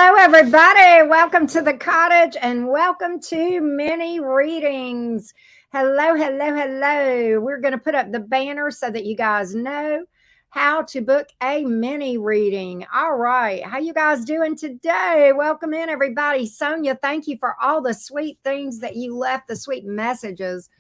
Hello, everybody. Welcome to the cottage and welcome to mini readings. Hello, hello, hello. We're going to put up the banner so that you guys know how to book a mini reading. All right. How you guys doing today? Welcome in, everybody. Sonia, thank you for all the sweet things that you left, the sweet messages.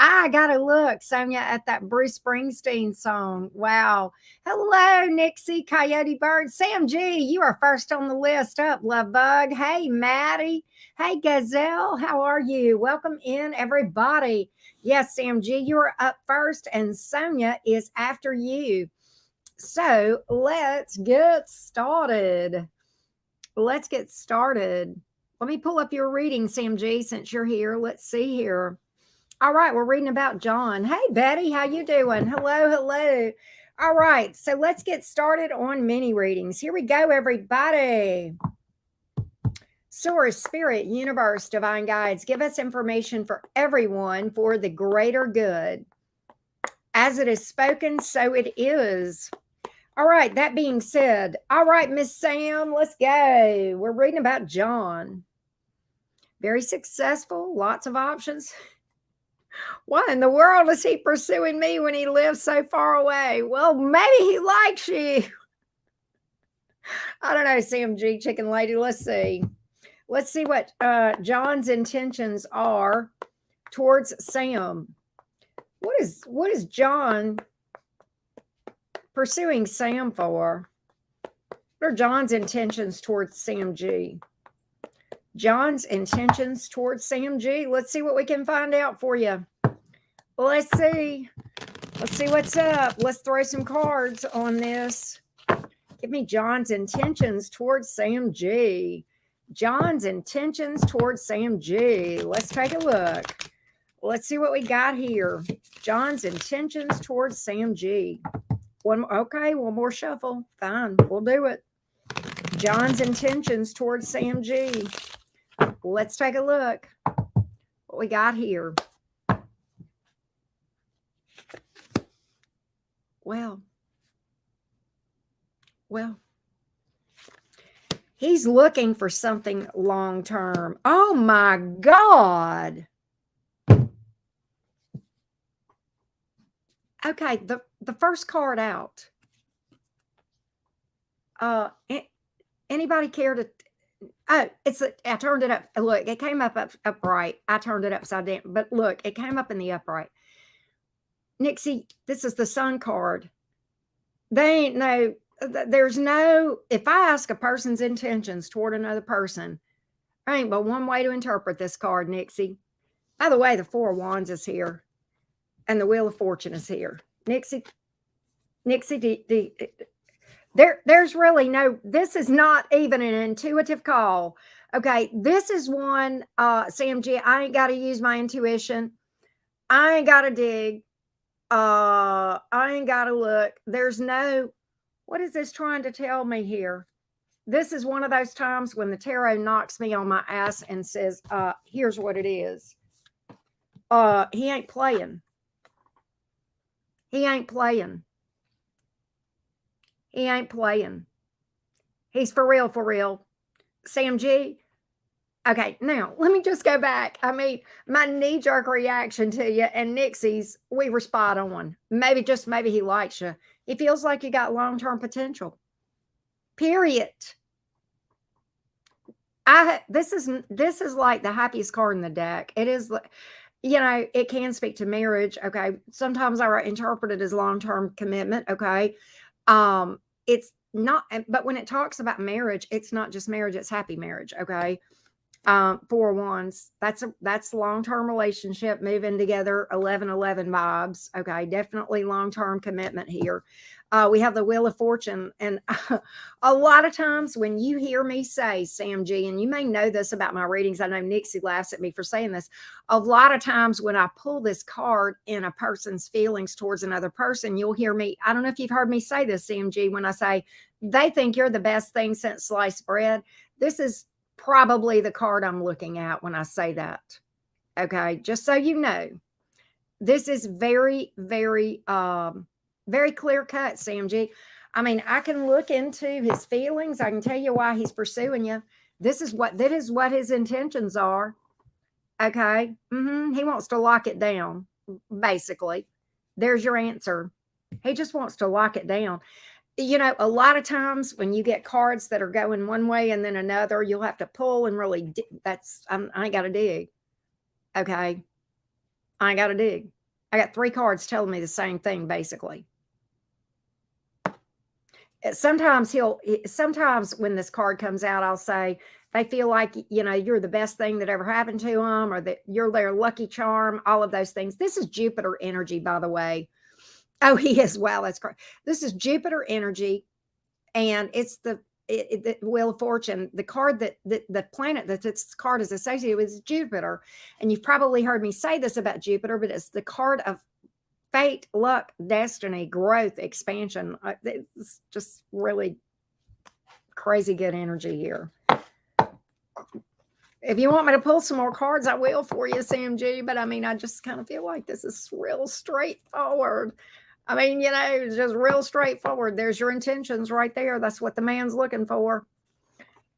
I got to look, Sonia, at that Bruce Springsteen song. Wow. Hello, Nixie, Coyote Bird. Sam G, you are first on the list up, Love Bug. Hey, Maddie. Hey, Gazelle. How are you? Welcome in, everybody. Yes, Sam G, you are up first, and Sonia is after you. So let's get started. Let's get started. Let me pull up your reading, Sam G, since you're here. Let's see here. All right, we're reading about John. Hey, Betty, how you doing? Hello, hello. All right, so let's get started on mini readings. Here we go, everybody. Source, Spirit, Universe, Divine Guides, give us information for everyone for the greater good. As it is spoken, so it is. All right, that being said, all right, Miss Sam, let's go. We're reading about John. Very successful, lots of options. Why in the world is he pursuing me when he lives so far away? Well, maybe he likes you. I don't know, CMG Chicken Lady. Let's see. Let's see what John's intentions are towards Sam. What is John pursuing Sam for? What are John's intentions towards Sam G? John's intentions towards Sam G. Let's see what we can find out for you. Let's see. Let's see what's up. Let's throw some cards on this. Give me John's intentions towards Sam G. John's intentions towards Sam G. Let's take a look. Let's see what we got here. John's intentions towards Sam G. One more shuffle. Fine, we'll do it. John's intentions towards Sam G. Let's take a look. What we got here. Well, he's looking for something long term. Oh my God. Okay, the first card out. Anybody care to? Oh, I turned it up. Look, it came up upright. I turned it upside down, but look, it came up in the upright. Nixie, this is the Sun card. There's no, if I ask a person's intentions toward another person, there ain't but one way to interpret this card, Nixie. By the way, the Four of Wands is here and the Wheel of Fortune is here. Nixie, there's really no, this is not even an intuitive call. Okay, this is one, Sam G, I ain't got to use my intuition. I ain't got to dig. I ain't got to look. There's no, what is this trying to tell me here? This is one of those times when the tarot knocks me on my ass and says, here's what it is. He ain't playing. He ain't playing. He ain't playing. He's for real, for real. Sam G. Okay, now let me just go back. I mean, my knee-jerk reaction to you and Nixie's, we were spot on. Maybe, just maybe he likes you. He feels like you got long-term potential. Period. This is like the happiest card in the deck. It is, you know, it can speak to marriage. Okay, sometimes I interpret it as long-term commitment. Okay, it's not, but when it talks about marriage, it's not just marriage; it's happy marriage. Okay. Four of Wands, that's long-term relationship, moving together, 11-11 vibes. Okay, definitely long-term commitment here. We have the Wheel of Fortune, and a lot of times when you hear me say, Sam G, and you may know this about my readings, I know Nixie laughs at me for saying this, a lot of times when I pull this card in a person's feelings towards another person, you'll hear me, I don't know if you've heard me say this, Sam G, when I say they think you're the best thing since sliced bread. This is probably the card I'm looking at when I say that. Okay, just so you know, this is very, very, very clear cut, Sam G. I mean, I can look into his feelings. I can tell you why he's pursuing you. That is what his intentions are. Okay. He wants to lock it down, basically. There's your answer. He just wants to lock it down. A lot of times when you get cards that are going one way and then another, you'll have to pull and really, I ain't got to dig. Okay. I ain't got to dig. I got 3 cards telling me the same thing, basically. Sometimes when this card comes out, I'll say they feel like, you're the best thing that ever happened to them, or that you're their lucky charm, all of those things. This is Jupiter energy, by the way. Oh, he is. Wow, that's correct. This is Jupiter energy, and it's the Wheel of Fortune. The card the planet that this card is associated with is Jupiter. And you've probably heard me say this about Jupiter, but it's the card of fate, luck, destiny, growth, expansion. It's just really crazy good energy here. If you want me to pull some more cards, I will for you, CMG. But I mean, I just kind of feel like this is real straightforward. I mean, it's just real straightforward. There's your intentions right there. That's what the man's looking for.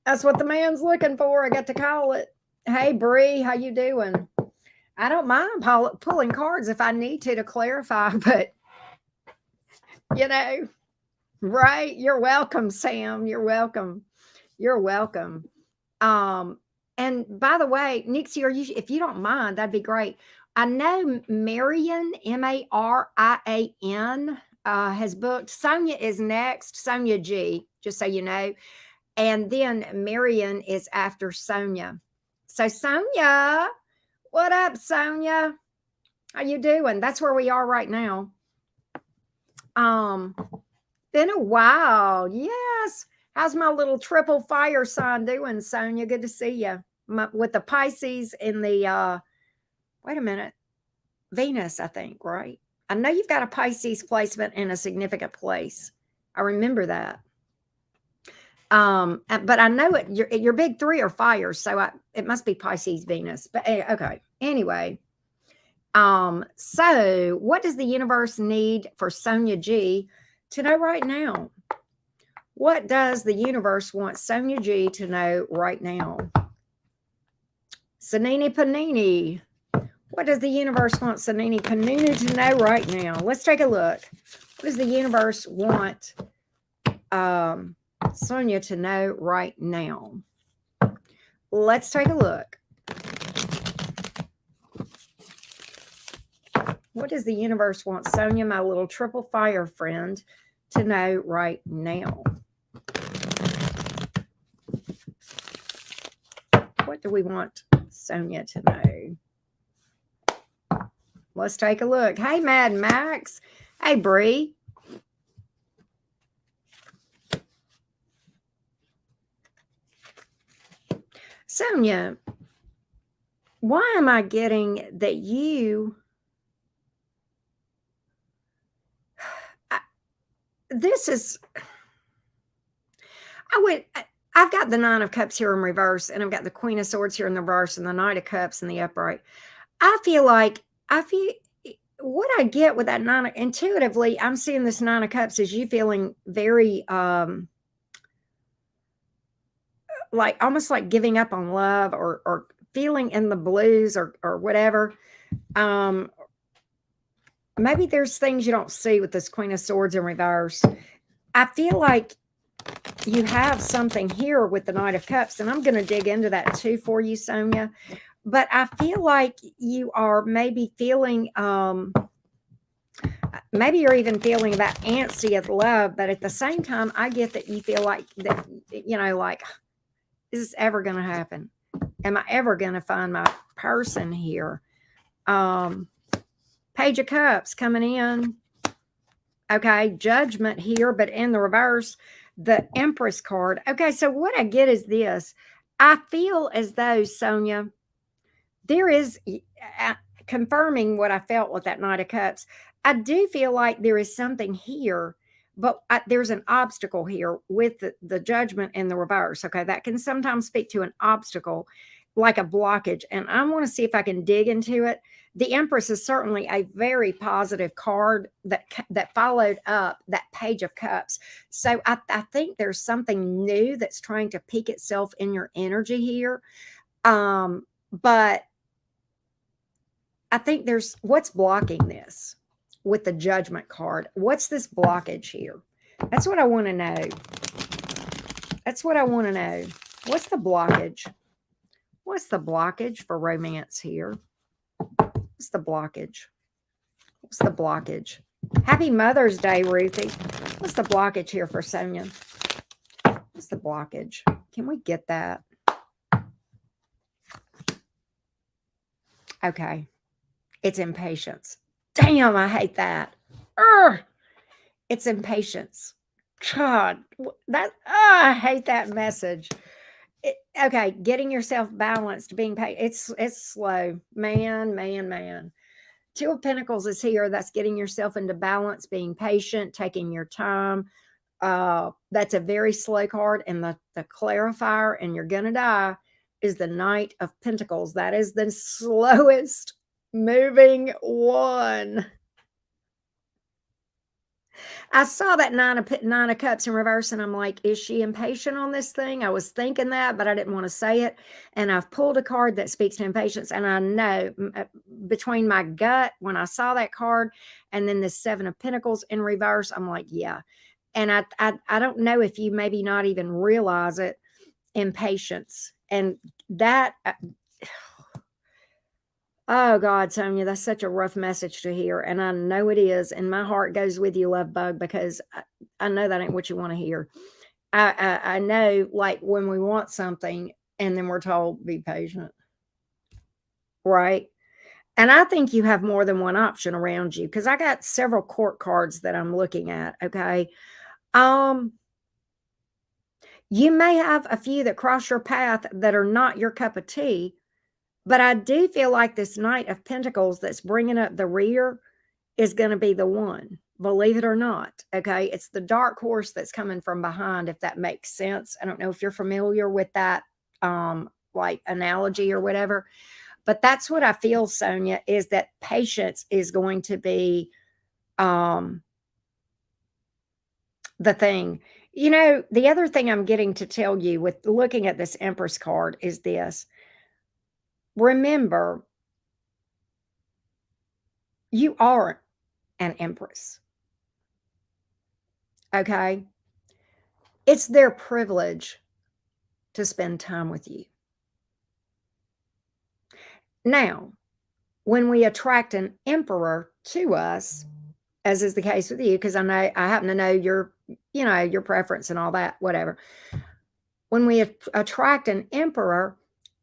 That's what the man's looking for. I got to call it. Hey, Bree, how you doing? I don't mind pulling cards if I need to clarify, but, right? You're welcome, Sam. You're welcome. You're welcome. And by the way, Nixie, if you don't mind, that'd be great. I know Marian, Marian, has booked. Sonia is next. Sonia G, just so you know. And then Marian is after Sonia. So Sonia, what up, Sonia? How you doing? That's where we are right now. Been a while. Yes. How's my little triple fire sign doing, Sonia? Good to see you. With the Pisces in the wait a minute. Venus, I think, right? I know you've got a Pisces placement in a significant place. I remember that. But I know your big 3 are fires, so it must be Pisces Venus. But okay. Anyway, so what does the universe need for Sonia G to know right now? What does the universe want Sonia G to know right now? Sanini Panini. What does the universe want Sanini Panini to know right now? Let's take a look. What does the universe want Sonia to know right now? Let's take a look. What does the universe want Sonia, my little triple fire friend, to know right now? What do we want Sonia to know? Let's take a look. Hey, Mad Max. Hey, Bree. Sonia, why am I getting that you... this is... I've got the 9 of Cups here in reverse, and I've got the Queen of Swords here in the reverse, and the Knight of Cups in the upright. I feel what I get with that 9, intuitively, I'm seeing this 9 of Cups as you feeling very, like almost like giving up on love, or feeling in the blues, or whatever. Maybe there's things you don't see with this Queen of Swords in reverse. I feel like you have something here with the Knight of Cups, and I'm going to dig into that too for you, Sonia. But I feel like you are maybe feeling, maybe you're even feeling that antsy of love, but at the same time, I get that you feel like that, like, is this ever going to happen? Am I ever going to find my person here? Page of Cups coming in. Okay, Judgment here, but in the reverse, the Empress card. Okay, so what I get is this. I feel as though, Sonia, there is, confirming what I felt with that Knight of Cups, I do feel like there is something here, but there's an obstacle here with the Judgment in the reverse. Okay, that can sometimes speak to an obstacle, like a blockage. And I want to see if I can dig into it. The Empress is certainly a very positive card that followed up that Page of Cups. So I think there's something new that's trying to peek itself in your energy here. But I think there's what's blocking this with the Judgment card. What's this blockage here? That's what I want to know. That's what I want to know. What's the blockage? What's the blockage for romance here? What's the blockage? What's the blockage? Happy Mother's Day, Ruthie. What's the blockage here for Sonia? What's the blockage? Can we get that? Okay. It's impatience. Damn, I hate that. It's impatience. God, I hate that message. Okay, getting yourself balanced, being patient. It's slow. Man. Two of Pentacles is here. That's getting yourself into balance, being patient, taking your time. That's a very slow card. And the clarifier, and you're gonna die, is the Knight of Pentacles. That is the slowest moving one. I saw that nine of Cups in reverse, and I'm like, is she impatient on this thing? I was thinking that, but I didn't want to say it. And I've pulled a card that speaks to impatience, and I know between my gut when I saw that card and then the Seven of Pentacles in reverse, I'm like, yeah. And I don't know if you maybe not even realize it, impatience. And that oh, God, Sonia, that's such a rough message to hear. And I know it is. And my heart goes with you, love bug, because I know that ain't what you want to hear. I know, like, when we want something and then we're told, be patient. Right? And I think you have more than one option around you, because I got several court cards that I'm looking at. Okay. You may have a few that cross your path that are not your cup of tea. But I do feel like this Knight of Pentacles that's bringing up the rear is going to be the one, believe it or not. Okay. It's the dark horse that's coming from behind, if that makes sense. I don't know if you're familiar with that, like analogy or whatever, but that's what I feel, Sonia, is that patience is going to be, the thing. You know, the other thing I'm getting to tell you with looking at this Empress card is this. Remember, you are an Empress. Okay? It's their privilege to spend time with you. Now, when we attract an Emperor to us, as is the case with you, because I happen to know your, your preference and all that, whatever. When we attract an Emperor,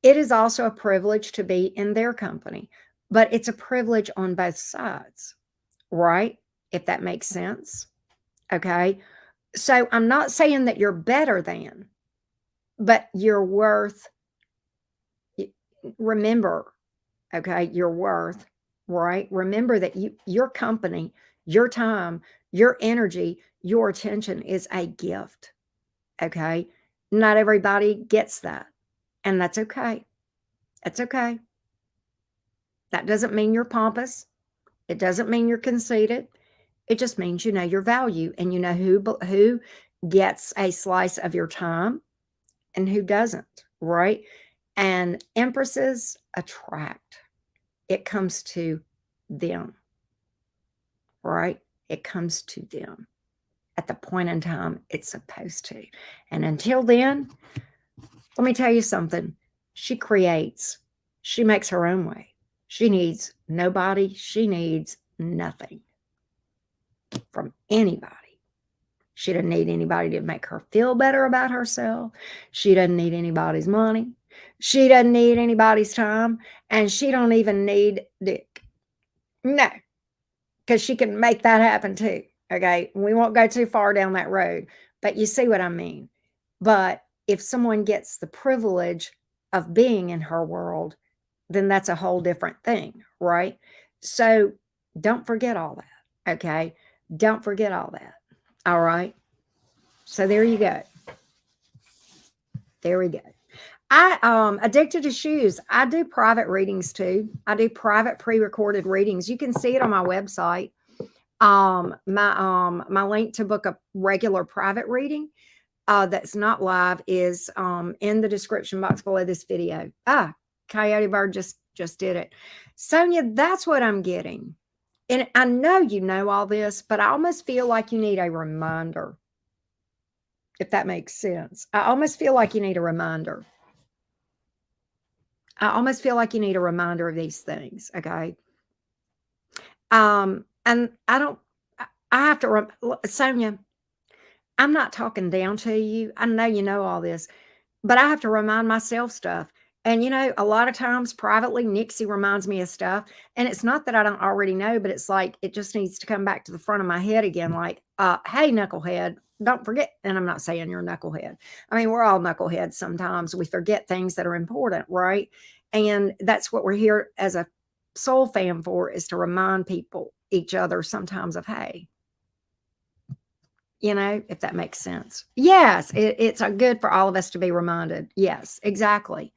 it is also a privilege to be in their company, but it's a privilege on both sides, right? If that makes sense. Okay. So I'm not saying that you're better than, but you're worth, remember, okay, your worth, right? Remember that your company, your time, your energy, your attention is a gift. Okay. Not everybody gets that. And that's okay. That's okay. That doesn't mean you're pompous. It doesn't mean you're conceited. It just means you know your value, and you know who gets a slice of your time and who doesn't, right? And Empresses attract. It comes to them, right? It comes to them at the point in time it's supposed to. And until then, let me tell you something. She creates. She makes her own way. She needs nobody. She needs nothing from anybody. She doesn't need anybody to make her feel better about herself. She doesn't need anybody's money. She doesn't need anybody's time. And she don't even need dick. No, because she can make that happen too. Okay, we won't go too far down that road, but you see what I mean. But if someone gets the privilege of being in her world, then that's a whole different thing, right? So don't forget all that, okay? Don't forget all that, all right? So there you go. There we go. Addicted to shoes. I do private readings too. I do private pre-recorded readings. You can see it on my website. My link to book a regular private reading that's not live is in the description box below this video. Coyote Bird just did it. Sonia, that's what I'm getting. And I know you know all this, but I almost feel like you need a reminder, if that makes sense. I almost feel like you need a reminder. I almost feel like you need a reminder of these things, okay? And I don't, I have to, Sonia, I'm not talking down to you. I know you know all this, but I have to remind myself stuff. And, a lot of times privately, Nixie reminds me of stuff. And it's not that I don't already know, but it's like it just needs to come back to the front of my head again. Like, hey, knucklehead, don't forget. And I'm not saying you're a knucklehead. I mean, we're all knuckleheads sometimes. We forget things that are important, right? And that's what we're here as a soul fam for, is to remind people, each other sometimes, of, hey, if that makes sense. Yes, it's good for all of us to be reminded. Yes, exactly.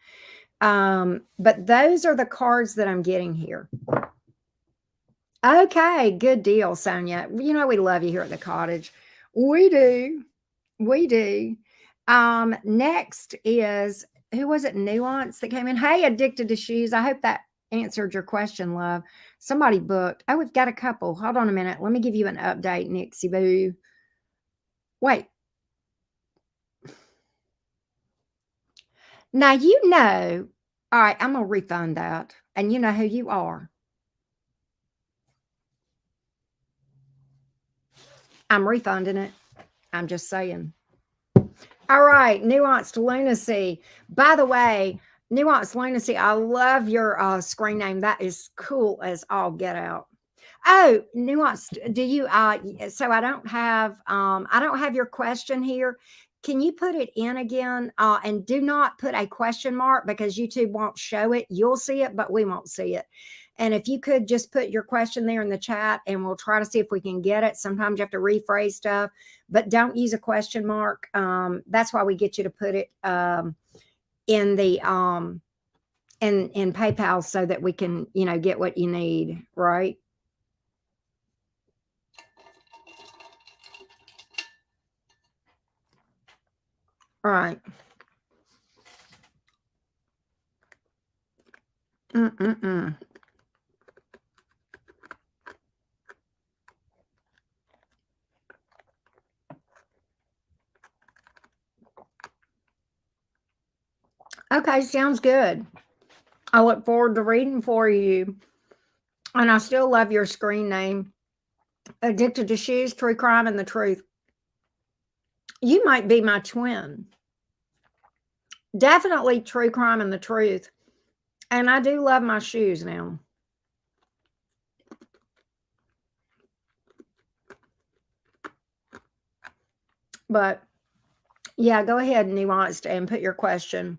But those are the cards that I'm getting here. Okay, good deal, Sonia. We love you here at the cottage. We do. We do. Next is, who was it? Nuance that came in. Hey, addicted to shoes. I hope that answered your question, love. Somebody booked. Oh, we've got a couple. Hold on a minute. Let me give you an update, Nixie Boo. Wait. Now, all right, I'm going to refund that. And you know who you are. I'm refunding it. I'm just saying. All right, Nuanced Lunacy. By the way, Nuanced Lunacy, I love your screen name. That is cool as all get out. Oh, Nuanced, do you so I don't have your question here. Can you put it in again? And do not put a question mark, because YouTube won't show it. You'll see it, but we won't see it. And if you could just put your question there in the chat, and we'll try to see if we can get it. Sometimes you have to rephrase stuff, but don't use a question mark. That's why we get you to put it in the in PayPal, so that we can, get what you need, right? All right. Okay, sounds good. I look forward to reading for you. And I still love your screen name. Addicted to Shoes, True Crime, and the Truth. You might be my twin. Definitely True Crime and the Truth. And I do love my shoes now. But yeah, go ahead, Nuanced, and put your question.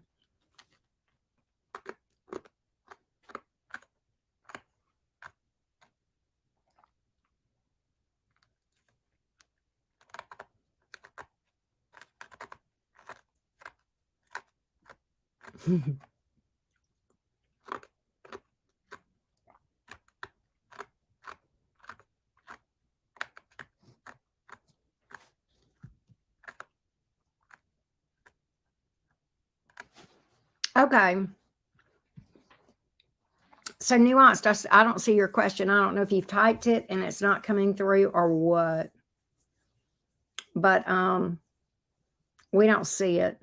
Okay. So Nuanced, I don't see your question. I don't know if you've typed it and it's not coming through or what. But we don't see it.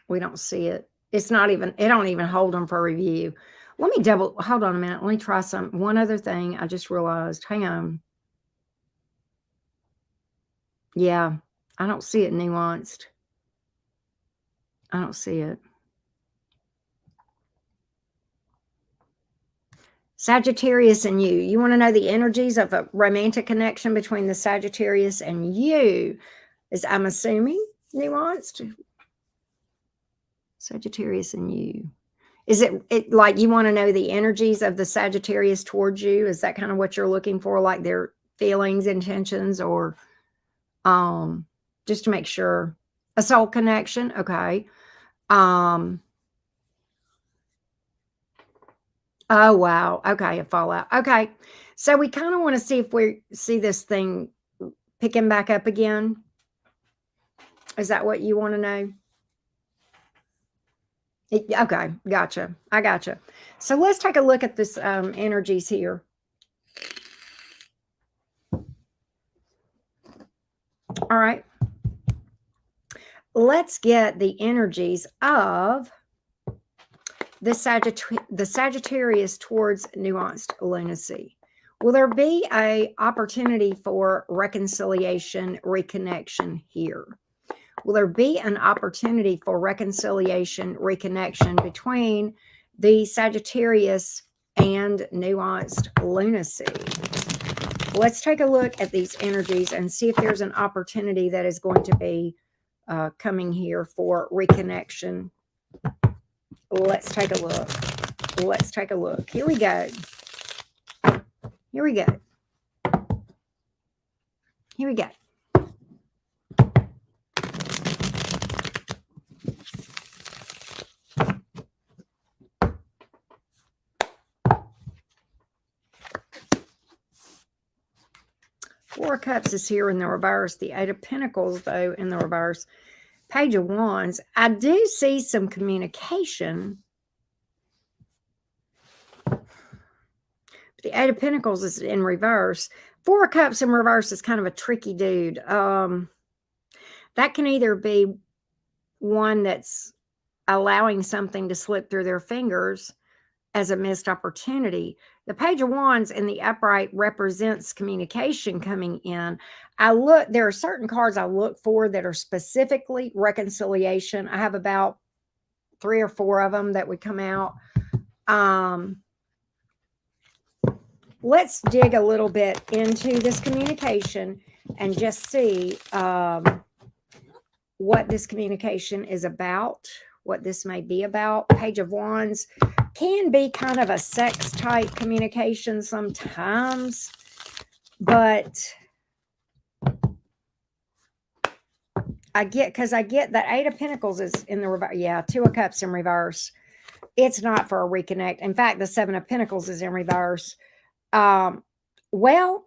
We don't see it. It's not even, it don't even hold them for review. Let me hold on a minute. Let me try one other thing I just realized. Hang on. Yeah, I don't see it, Nuanced. I don't see it. Sagittarius and you. You want to know the energies of a romantic connection between the Sagittarius and you, is, I'm assuming, Nuanced. Sagittarius and you. Is it like you want to know the energies of the Sagittarius towards you? Is that kind of what you're looking for, like their feelings, intentions, or just to make sure? A soul connection. Okay. Oh, wow. Okay. A fallout. Okay. So we kind of want to see if we see this thing picking back up again. Is that what you want to know? Okay. Gotcha. I gotcha. So let's take a look at this energies here. All right. Let's get the energies of the Sagittarius towards nuanced lunacy. Will there be a opportunity for reconciliation, reconnection here? Will there be an opportunity for reconciliation, reconnection between the Sagittarius and nuanced lunacy? Let's take a look at these energies and see if there's an opportunity that is going to be coming here for reconnection. Let's take a look. Let's take a look. Here we go. Here we go. Here we go. Four of Cups is here in the reverse. The Eight of Pentacles, though, in the reverse. Page of Wands. I do see some communication. The Eight of Pentacles is in reverse. Four of Cups in reverse is kind of a tricky dude. That can either be one that's allowing something to slip through their fingers as a missed opportunity. The Page of Wands in the upright represents communication coming in. There are certain cards I look for that are specifically reconciliation. I have about 3 or 4 of them that would come out. Let's dig a little bit into this communication and just see what this communication is about, what this may be about. Page of Wands can be kind of a sex type communication sometimes, but I get that Eight of Pentacles is in the reverse. Yeah, Two of Cups in reverse. It's not for a reconnect. In fact, the Seven of Pentacles is in reverse. Well,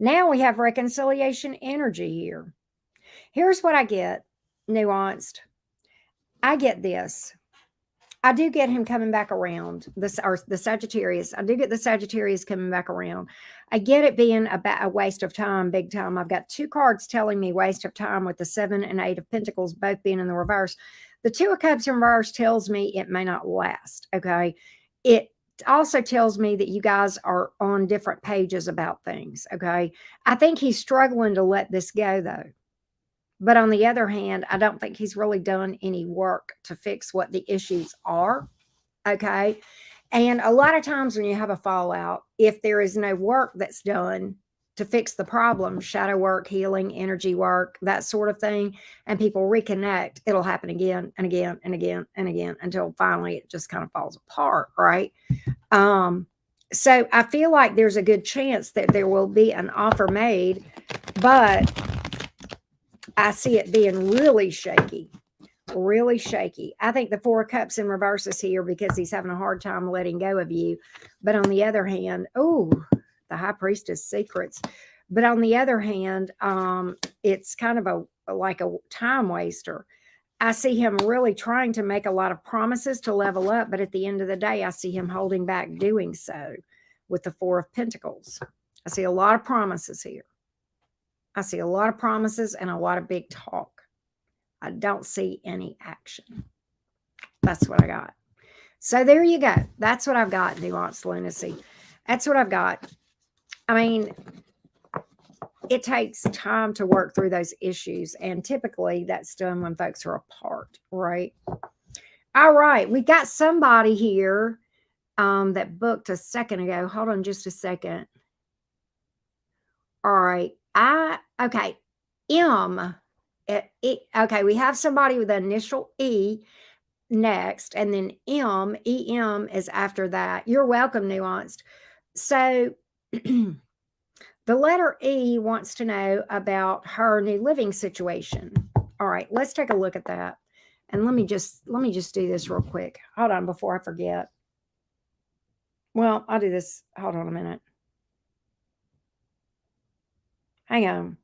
now we have reconciliation energy here. Here's what I get, nuanced. I get this. I do get him coming back around, the Sagittarius. I do get the Sagittarius coming back around. I get it being a waste of time, big time. I've got 2 cards telling me waste of time with the 7 and 8 of Pentacles both being in the reverse. The Two of Cups in reverse tells me it may not last, okay? It also tells me that you guys are on different pages about things, okay? I think he's struggling to let this go, though. But on the other hand, I don't think he's really done any work to fix what the issues are, okay? And a lot of times when you have a fallout, if there is no work that's done to fix the problem, shadow work, healing, energy work, that sort of thing, and people reconnect, it'll happen again and again and again and again until finally it just kind of falls apart, right? So I feel like there's a good chance that there will be an offer made, but I see it being really shaky, really shaky. I think the Four of Cups in reverse is here because he's having a hard time letting go of you. But on the other hand, the High Priestess secrets. But on the other hand, it's kind of like a time waster. I see him really trying to make a lot of promises to level up, but at the end of the day, I see him holding back doing so with the Four of Pentacles. I see a lot of promises here. I see a lot of promises and a lot of big talk. I don't see any action. That's what I got. So there you go. That's what I've got, nuanced lunacy. That's what I've got. I mean, it takes time to work through those issues. And typically that's done when folks are apart, right? All right. We got somebody here that booked a second ago. Hold on just a second. All right. Okay. M. Okay. We have somebody with the initial E next, and then M. EM is after that. You're welcome, nuanced. So the letter E wants to know about her new living situation. All right, let's take a look at that. And let me just do this real quick. Hold on before I forget. Well, I'll do this. Hold on a minute. Hang on.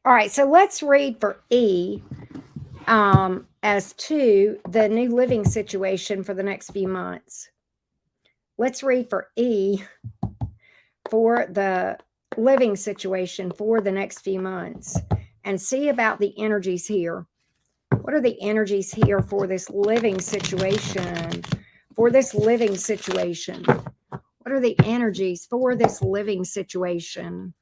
All right, so let's read for E as to the new living situation for the next few months. Let's read for E for the living situation for the next few months and see about the energies here. What are the energies here for this living situation? For this living situation. What are the energies for this living situation?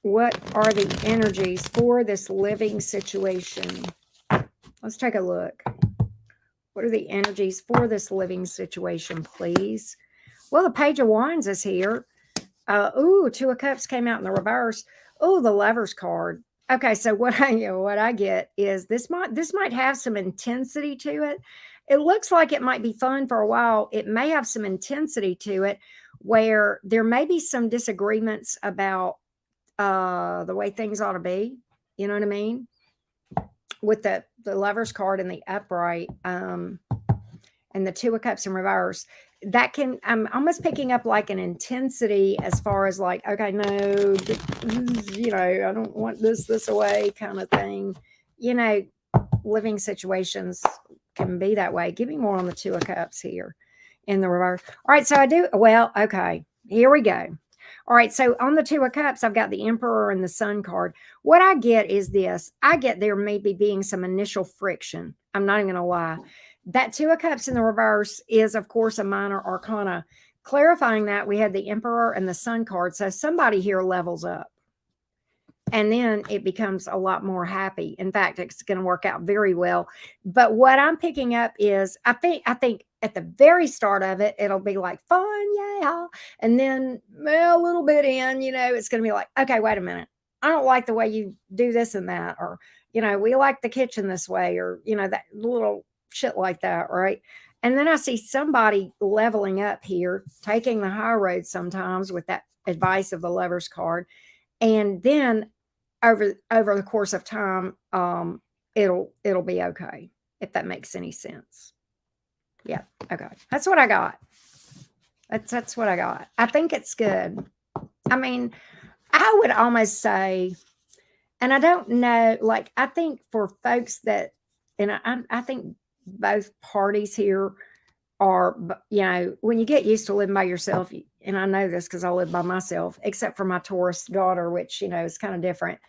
What are the energies for this living situation? Let's take a look. What are the energies for this living situation, please? Well, the Page of Wands is here. Two of Cups came out in the reverse. Oh, the Lovers card. Okay, so what I get is this might have some intensity to it. It looks like it might be fun for a while. It may have some intensity to it where there may be some disagreements about the way things ought to be. You know what I mean? With the Lovers card and the upright and the Two of Cups in reverse, that can, I'm almost picking up like an intensity as far as like, okay, no, I don't want this away kind of thing. Living situations can be that way. Give me more on the Two of Cups here in the reverse. All right, so okay, here we go. All right, so on the Two of Cups, I've got the Emperor and the Sun card. What I get is this. I get there may be being some initial friction. I'm not even going to lie. That Two of Cups in the reverse is, of course, a minor arcana. Clarifying that, we had the Emperor and the Sun card. So somebody here levels up. And then it becomes a lot more happy. In fact, it's going to work out very well. But what I'm picking up is, I think at the very start of it, it'll be like fun, yeah. And then a little bit in, it's going to be like, okay, wait a minute. I don't like the way you do this and that. Or, we like the kitchen this way, or, that little shit like that, right? And then I see somebody leveling up here, taking the high road sometimes with that advice of the Lovers card. And then over the course of time, it'll be okay, if that makes any sense. Yeah, okay. That's what I got. That's what I got. I think it's good. I mean, I would almost say, and I don't know, like, I think for folks that, and I think both parties here are, when you get used to living by yourself, and I know this because I live by myself, except for my Taurus daughter, which, is kind of different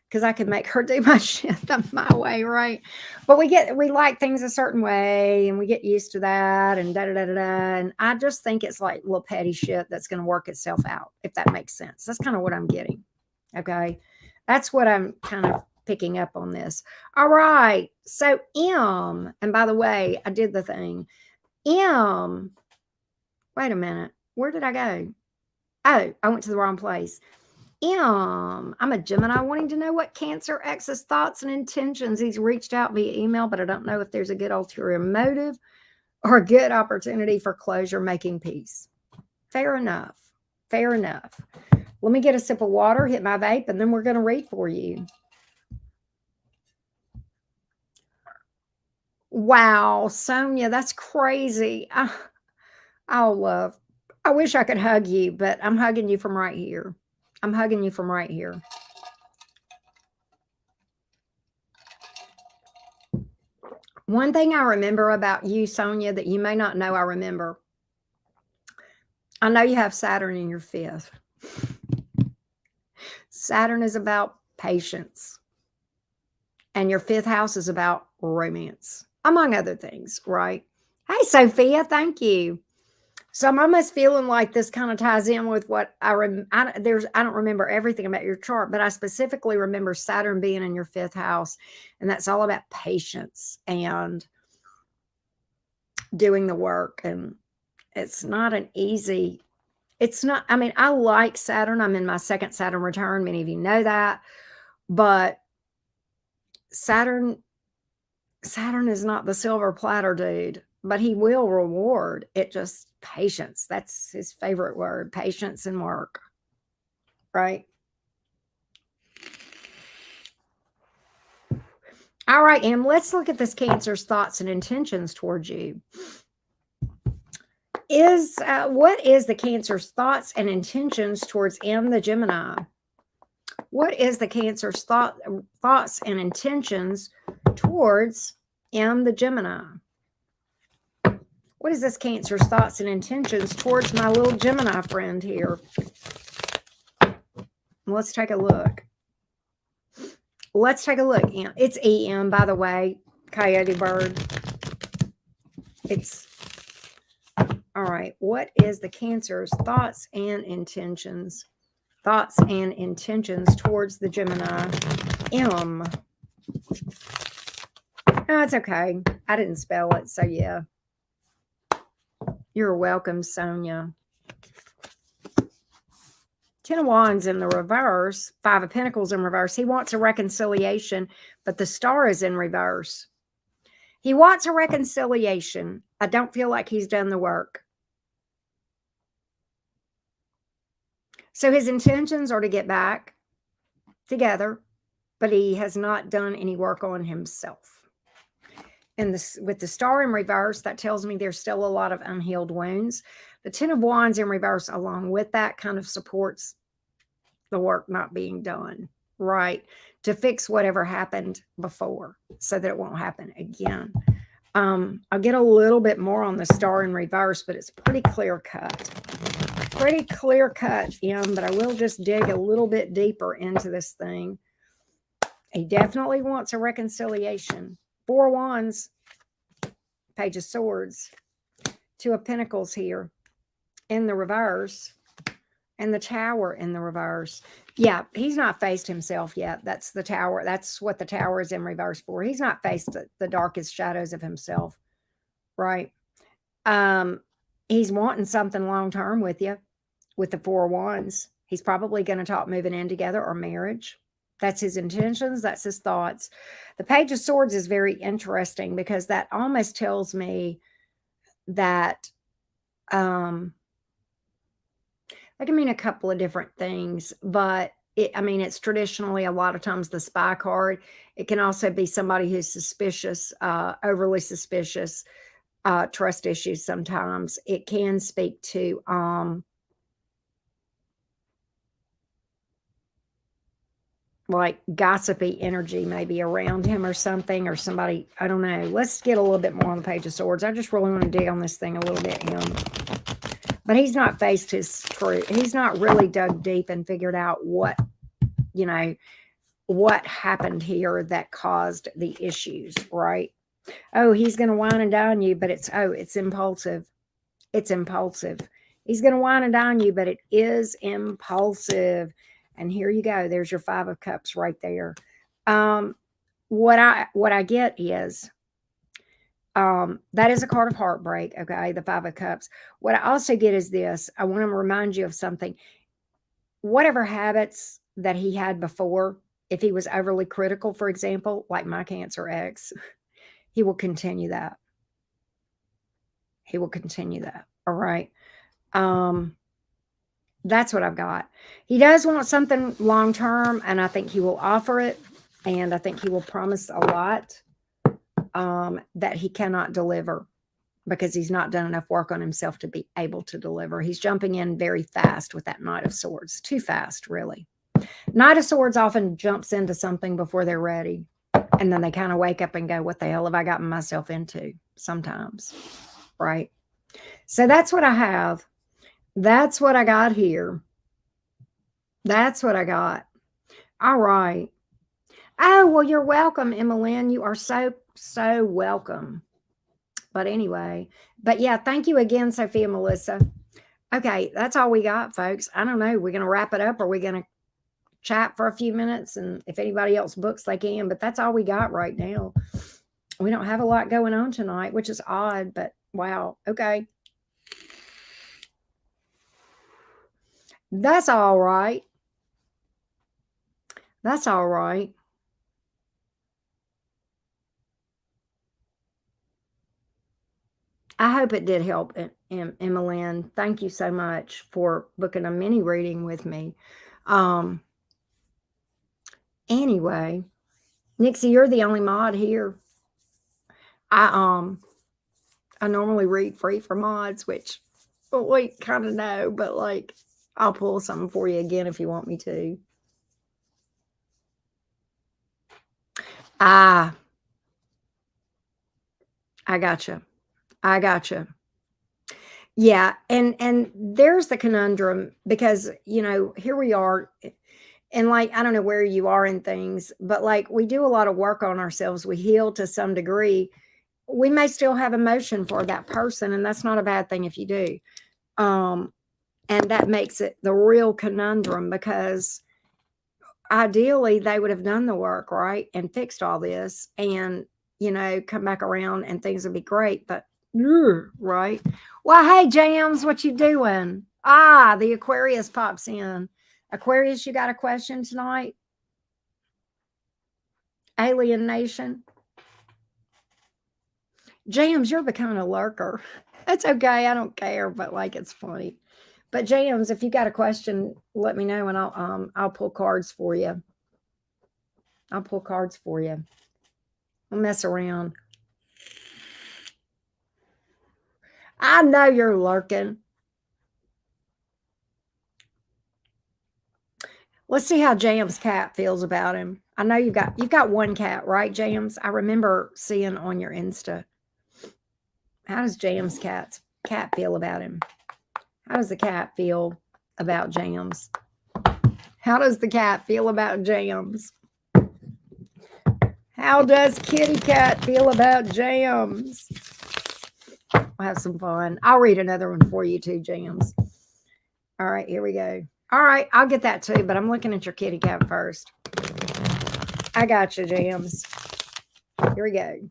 because I can make her do my shit my way, right? But we like things a certain way, and we get used to that, and da-da-da-da-da. And I just think it's like little petty shit that's going to work itself out, if that makes sense. That's kind of what I'm getting, okay? That's what I'm kind of picking up on this. All right, so M, and by the way, I did the thing. M, wait a minute. Where did I go? Oh, I went to the wrong place. I'm a Gemini wanting to know what Cancer X's thoughts and intentions. He's reached out via email, but I don't know if there's a good ulterior motive or a good opportunity for closure, making peace. Fair enough. Fair enough. Let me get a sip of water, hit my vape, and then we're going to read for you. Wow, Sonia, that's crazy. Love. I wish I could hug you, but I'm hugging you from right here. I'm hugging you from right here. One thing I remember about you, Sonia, that you may not know I remember. I know you have Saturn in your fifth. Saturn is about patience. And your fifth house is about romance, among other things, right? Hey, Sophia, thank you. So I'm almost feeling like this kind of ties in with what I don't remember everything about your chart, but I specifically remember Saturn being in your fifth house, and that's all about patience and doing the work. And it's not an easy, I like Saturn. I'm in my second Saturn return. Many of you know that, but Saturn is not the silver platter dude, but he will reward. It just patience. That's his favorite word, patience and work. Right? All right, Em, let's look at this Cancer's thoughts and intentions towards you. What is the Cancer's thoughts and intentions towards M, the Gemini? What is the Cancer's thoughts and intentions towards M, the Gemini? What is this Cancer's thoughts and intentions towards my little Gemini friend here? Let's take a look. Let's take a look. It's EM, by the way, Coyote Bird. It's all right. What is the Cancer's thoughts and intentions? Thoughts and intentions towards the Gemini M. Oh, it's okay. I didn't spell it, so yeah. You're welcome, Sonia. Ten of Wands in the reverse, Five of Pentacles in reverse. He wants a reconciliation, but the Star is in reverse. He wants a reconciliation. I don't feel like he's done the work. So his intentions are to get back together, but he has not done any work on himself. And with the Star in reverse, that tells me there's still a lot of unhealed wounds. The Ten of Wands in reverse, along with that, kind of supports the work not being done, right? To fix whatever happened before so that it won't happen again. I'll get a little bit more on the Star in reverse, but it's pretty clear cut. Pretty clear cut, but I will just dig a little bit deeper into this thing. He definitely wants a reconciliation. Four of Wands, Page of Swords, Two of Pentacles here in the reverse, and the Tower in the reverse. Yeah, he's not faced himself yet. That's the Tower. That's what the Tower is in reverse for. He's not faced the darkest shadows of himself, right? He's wanting something long-term with you, with the Four of Wands. He's probably going to talk moving in together or marriage. That's his intentions. That's his thoughts. The Page of Swords is very interesting because that almost tells me that that can mean a couple of different things, but it's traditionally a lot of times the spy card. It can also be somebody who's suspicious, overly suspicious, trust issues sometimes. It can speak to like gossipy energy maybe around him or something, or somebody, I don't know. Let's get a little bit more on the Page of Swords. I just really want to dig on this thing a little bit. But he's not faced his truth. He's not really dug deep and figured out what happened here that caused the issues, right? Oh, he's going to wine and dine you, but it's impulsive. It's impulsive. He's going to wine and dine you, but it is impulsive. And here you go. There's your Five of Cups right there. What I get is that is a card of heartbreak, okay, the Five of Cups. What I also get is this. I want to remind you of something. Whatever habits that he had before, if he was overly critical, for example, like my Cancer ex, he will continue that. He will continue that, all right? That's what I've got. He does want something long-term, and I think he will offer it, and I think he will promise a lot that he cannot deliver because he's not done enough work on himself to be able to deliver. He's jumping in very fast with that Knight of Swords. Too fast, really. Knight of Swords often jumps into something before they're ready, and then they kind of wake up and go, what the hell have I gotten myself into? Sometimes, right? So that's what I have. That's what I got here. That's what I got. All right. Oh, well, you're welcome, Emmeline. You are so welcome. But anyway, but yeah, thank you again, Sophia Melissa. Okay, that's all we got, folks. I don't know. We're going to wrap it up, or we're going to chat for a few minutes, and if anybody else books, they can. But that's all we got right now. We don't have a lot going on tonight, which is odd, but wow. Okay. That's all right. That's all right. I hope it did help, Emmeline. Thank you so much for booking a mini reading with me. Um, anyway, Nixie, you're the only mod here. I normally read free for mods, which we kind of know, but like I'll pull something for you again if you want me to. Ah, I gotcha. I gotcha. Yeah, and there's the conundrum because here we are, and like I don't know where you are in things, but like we do a lot of work on ourselves. We heal to some degree. We may still have emotion for that person, and that's not a bad thing if you do. Um, and that makes it the real conundrum because ideally they would have done the work, right, and fixed all this and come back around and things would be great, but right. Well, hey Jams, what you doing? The Aquarius pops in. Aquarius, you got a question tonight? Alien Nation. Jams, you're becoming a lurker. It's okay, I don't care, but like it's funny. But Jams, if you got a question, let me know and I'll pull cards for you. I'll pull cards for you. I'll mess around. I know you're lurking. Let's see how Jam's cat feels about him. I know you've got one cat, right, Jams? I remember seeing on your Insta. How does Jam's cat feel about him? How does the cat feel about Jams? How does the cat feel about Jams? How does Kitty Cat feel about Jams? We'll have some fun. I'll read another one for you too, Jams. All right, here we go. All right, I'll get that too, but I'm looking at your kitty cat first. I got you, Jams. Here we go.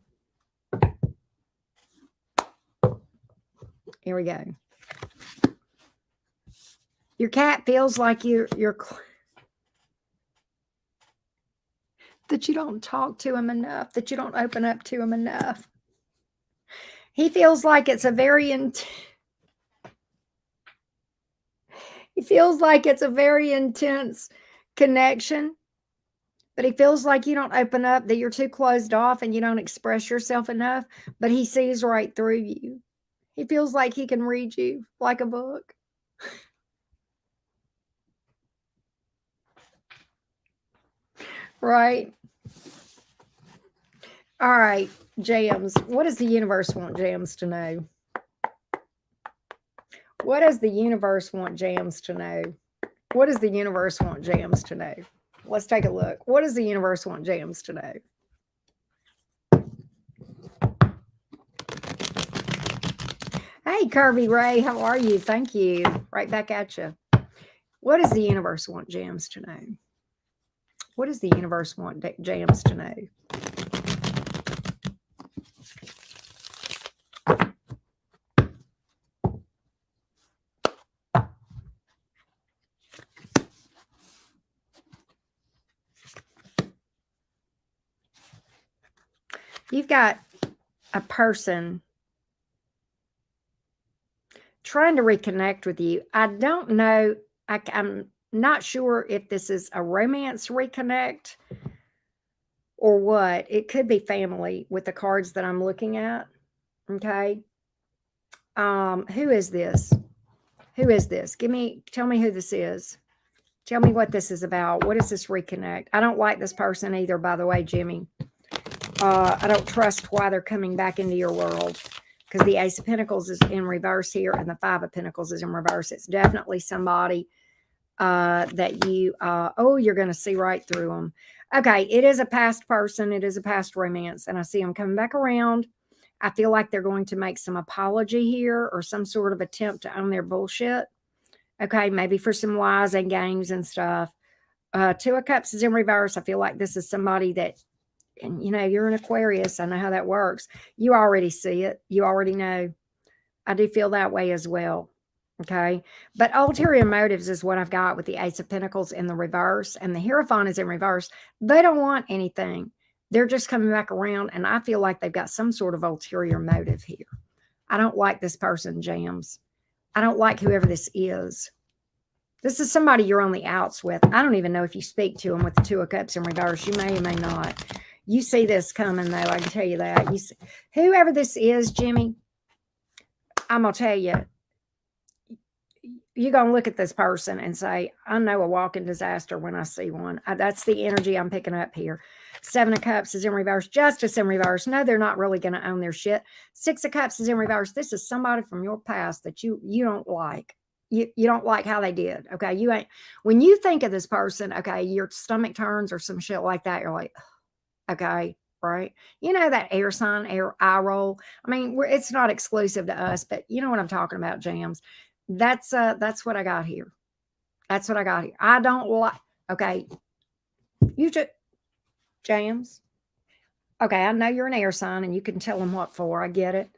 Here we go. Your cat feels like you're that you don't talk to him enough, that you don't open up to him enough. He feels like it's a very he feels like it's a very intense connection, but he feels like you don't open up, that you're too closed off and you don't express yourself enough, but he sees right through you. He feels like he can read you like a book. Right? All right, Jams. What does the universe want Jams to know? What does the universe want Jams to know? What does the universe want Jams to know? Let's take a look. What does the universe want Jams to know? Hey, Kirby Ray, how are you? Thank you. Right back at you. What does the universe want Jams to know? What does the universe want Jams to know? You've got a person trying to reconnect with you. I don't know. I'm not sure if this is a romance reconnect or what. It could be family with the cards that I'm looking at. Okay. Who is this? Who is this? Tell me who this is. Tell me what this is about. What is this reconnect? I don't like this person either, by the way, Jimmy. I don't trust why they're coming back into your world, because the Ace of Pentacles is in reverse here and the Five of Pentacles is in reverse. It's definitely somebody that you're going to see right through them. Okay, it is a past person. It is a past romance, and I see them coming back around. I feel like they're going to make some apology here or some sort of attempt to own their bullshit. Okay, maybe for some lies and games and stuff. Two of Cups is in reverse. I feel like this is somebody that, and you're an Aquarius. I know how that works. You already see it. You already know. I do feel that way as well. Okay. But ulterior motives is what I've got with the Ace of Pentacles in the reverse, and the Hierophant is in reverse. They don't want anything. They're just coming back around, and I feel like they've got some sort of ulterior motive here. I don't like this person, Jams. I don't like whoever this is. This is somebody you're on the outs with. I don't even know if you speak to them with the Two of Cups in reverse. You may or may not. You see this coming, though. I can tell you that. You see, whoever this is, Jimmy, I'm going to tell you, you're going to look at this person and say, I know a walking disaster when I see one. That's the energy I'm picking up here. Seven of Cups is in reverse. Justice in reverse. No, they're not really going to own their shit. Six of Cups is in reverse. This is somebody from your past that you don't like. You don't like how they did. Okay. You ain't, when you think of this person, okay, your stomach turns or some shit like that. You're like, okay, right. You know, that air sign, eye roll. I mean, it's not exclusive to us, but you know what I'm talking about, Jams. That's what I got here. That's what I got here. I don't like, okay. You just, Jams. Okay. I know you're an air sign and you can tell them what for. I get it.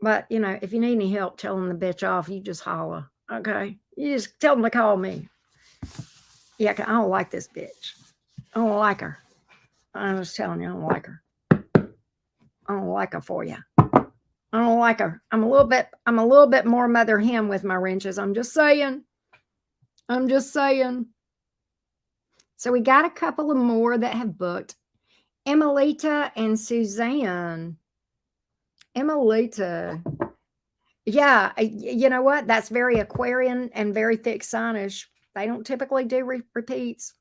But you know, if you need any help telling the bitch off, you just holler. Okay. You just tell them to call me. Yeah, I don't like this bitch. I don't like her. I'm just telling you, I don't like her. I don't like her for you. I don't like her. I'm a little bit more mother hen with my wrenches. I'm just saying. So we got a couple of more that have booked. Emilita and Suzanne. Emilita. Yeah, you know what? That's very Aquarian and very thick signish. They don't typically do repeats.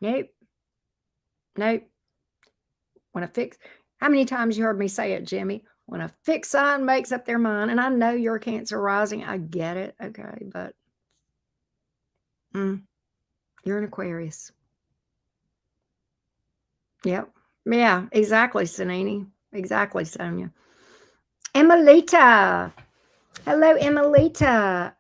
Nope. When a fix, how many times you heard me say it, Jimmy? When a fixed sign makes up their mind, and I know you're Cancer rising, I get it, okay, but you're an Aquarius. Yep. Yeah, exactly, Sanini. Exactly, Sonia. Emilita. Hello, Emilita.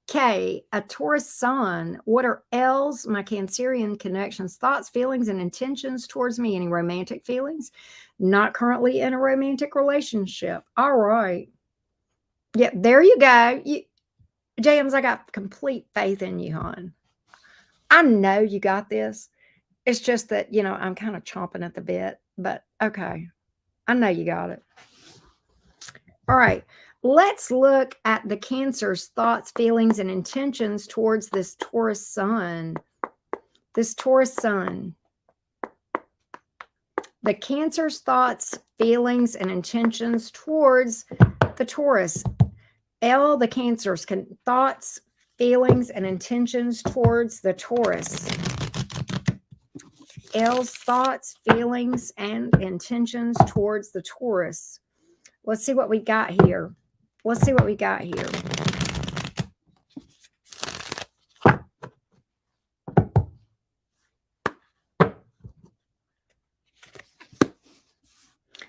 Okay, a Taurus sun. What are L's, my Cancerian connections, thoughts, feelings, and intentions towards me? Any romantic feelings? Not currently in a romantic relationship. All right. Yep, there you go. James, I got complete faith in you, hon. I know you got this. It's just that, you know, I'm kind of chomping at the bit, but okay. I know you got it. All right. Let's look at the Cancer's thoughts, feelings, and intentions towards this Taurus sun. This Taurus sun. The Cancer's thoughts, feelings, and intentions towards the Taurus. L, the Cancer's thoughts, feelings, and intentions towards the Taurus. L's thoughts, feelings, and intentions towards the Taurus. Let's see what we got here. Let's see what we got here.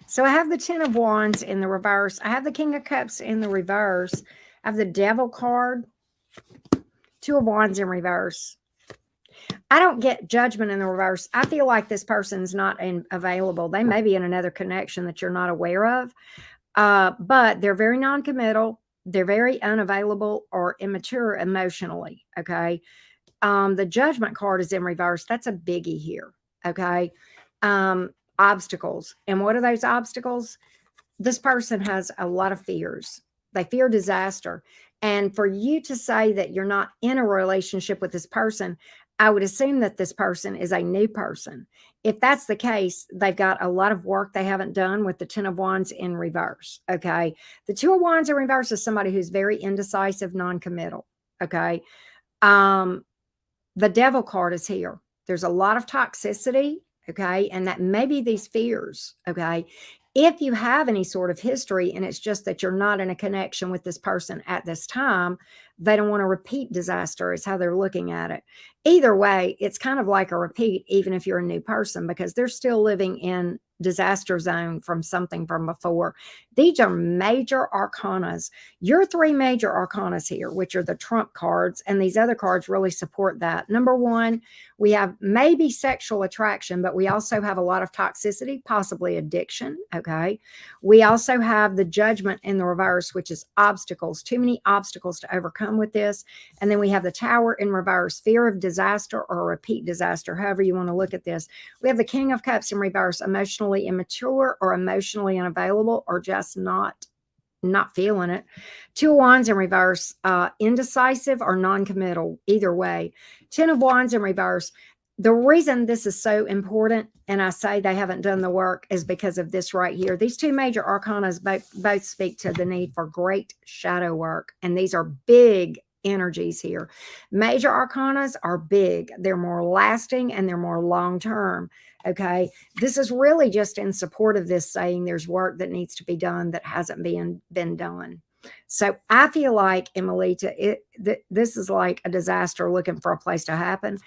So I have the Ten of Wands in the reverse. I have the King of Cups in the reverse. I have the Devil card. Two of Wands in reverse. I don't get Judgment in the reverse. I feel like this person's not available. They may be in another connection that you're not aware of. But they're very non-committal. They're very unavailable or immature emotionally. Okay. The Judgment card is in reverse. That's a biggie here. Okay. Obstacles. And what are those obstacles? This person has a lot of fears. They fear disaster. And for you to say that you're not in a relationship with this person, I would assume that this person is a new person. If that's the case, they've got a lot of work they haven't done with the Ten of Wands in reverse. Okay. The Two of Wands in reverse is somebody who's very indecisive, non-committal. Okay. The Devil card is here. There's a lot of toxicity. Okay. And that may be these fears. Okay. If you have any sort of history and it's just that you're not in a connection with this person at this time, they don't want to repeat disaster is how they're looking at it. Either way, it's kind of like a repeat, even if you're a new person, because they're still living in disaster zone from something from before. These are major arcanas. Your three major arcanas here, which are the trump cards, and these other cards really support that. Number one, we have maybe sexual attraction, but we also have a lot of toxicity, possibly addiction. Okay. We also have the Judgment in the reverse, which is obstacles, too many obstacles to overcome with this. And then we have the Tower in reverse, fear of disaster or a repeat disaster, however you want to look at this. We have the King of Cups in reverse, emotional emotionally immature or emotionally unavailable or just not feeling it. Two of Wands in reverse, indecisive or non-committal, either way. Ten of Wands in reverse. The reason this is so important, and I say they haven't done the work, is because of this right here. These two major arcanas both speak to the need for great shadow work, and these are big energies here. Major arcanas are big. They're more lasting and they're more long-term. Okay. This is really just in support of this, saying there's work that needs to be done that hasn't been done. So I feel like, Emelita, this is like a disaster looking for a place to happen.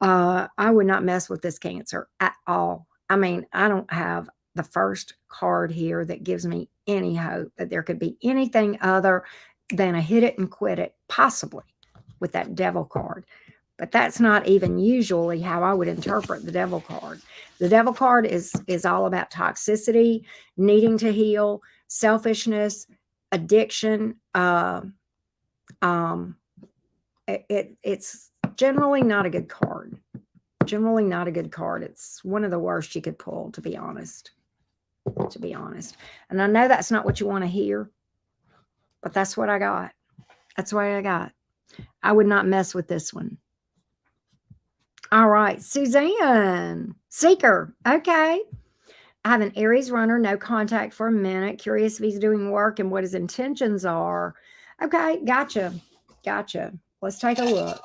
I would not mess with this Cancer at all. I mean, I don't have the first card here that gives me any hope that there could be anything other than a hit it and quit it, possibly with that Devil card. But that's not even usually how I would interpret the Devil card. The Devil card is all about toxicity, needing to heal, selfishness, addiction. It's generally not a good card. Generally not a good card. It's one of the worst you could pull, to be honest. To be honest. And I know that's not what you want to hear, but that's what I got. That's what I got. I would not mess with this one. All right, Suzanne. Seeker. Okay. I have an Aries runner, no contact for a minute. Curious if he's doing work and what his intentions are. Okay, gotcha. Gotcha. Let's take a look.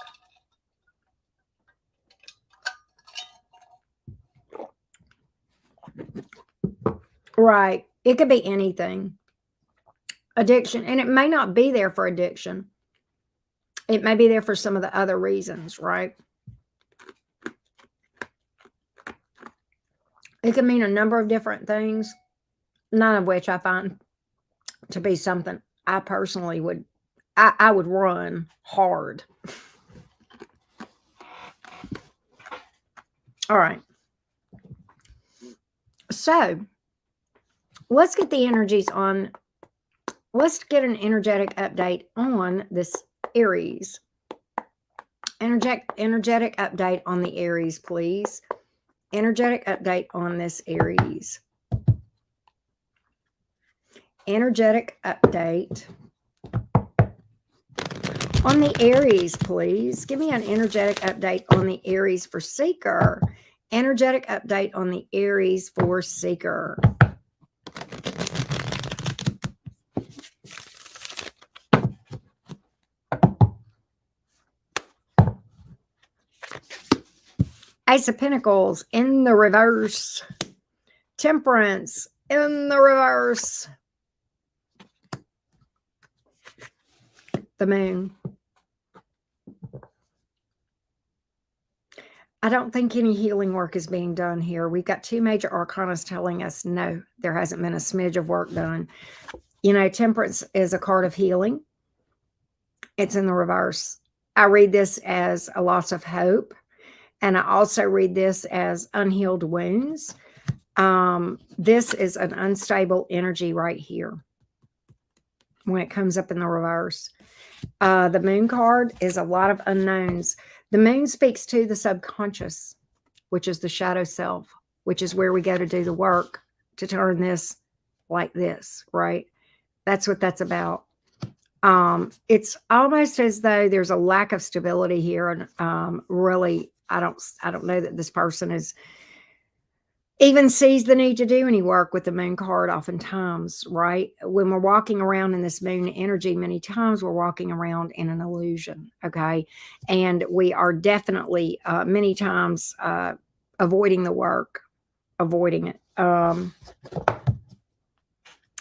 Right. It could be anything. Addiction. And it may not be there for addiction. It may be there for some of the other reasons, right? It can mean a number of different things, none of which I find to be something I personally would, I would run hard. All right. So let's get the energies on. Let's get an energetic update on this Aries. Energetic update on the Aries, please. Energetic update on this Aries. Energetic update on the Aries, please. Give me an energetic update on the Aries for Seeker. Energetic update on the Aries for Seeker. Ace of Pentacles in the reverse. Temperance in the reverse. The Moon. I don't think any healing work is being done here. We've got two major arcanas telling us, no, there hasn't been a smidge of work done. You know, Temperance is a card of healing. It's in the reverse. I read this as a loss of hope. And I also read this as unhealed wounds. This is an unstable energy right here when it comes up in the reverse. The Moon card is a lot of unknowns. The Moon speaks to the subconscious, which is the shadow self, which is where we go to do the work to turn this like this, right? That's what that's about. It's almost as though there's a lack of stability here, and really, I don't know that this person is even sees the need to do any work with the Moon card oftentimes, right? When we're walking around in this Moon energy, many times we're walking around in an illusion, okay? And we are definitely, many times, avoiding the work, avoiding it.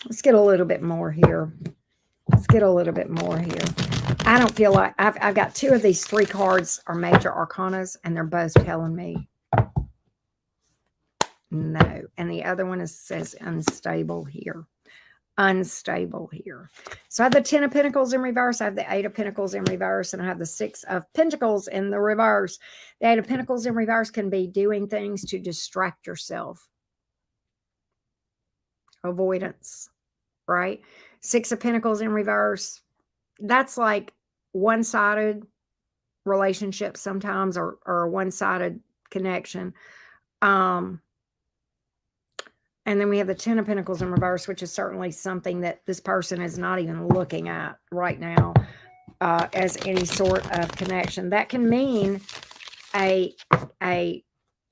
Let's get a little bit more here. Let's get a little bit more here. I don't feel like I've got two of these three cards are major arcanas, and they're both telling me no. And the other one says unstable here. Unstable here. So I have the 10 of Pentacles in reverse. I have the 8 of Pentacles in reverse. And I have the 6 of Pentacles in the reverse. The 8 of Pentacles in reverse can be doing things to distract yourself. Avoidance, right? 6 of Pentacles in reverse. That's like one-sided relationships sometimes, or a one-sided connection. And then we have the Ten of Pentacles in reverse, which is certainly something that this person is not even looking at right now as any sort of connection. That can mean a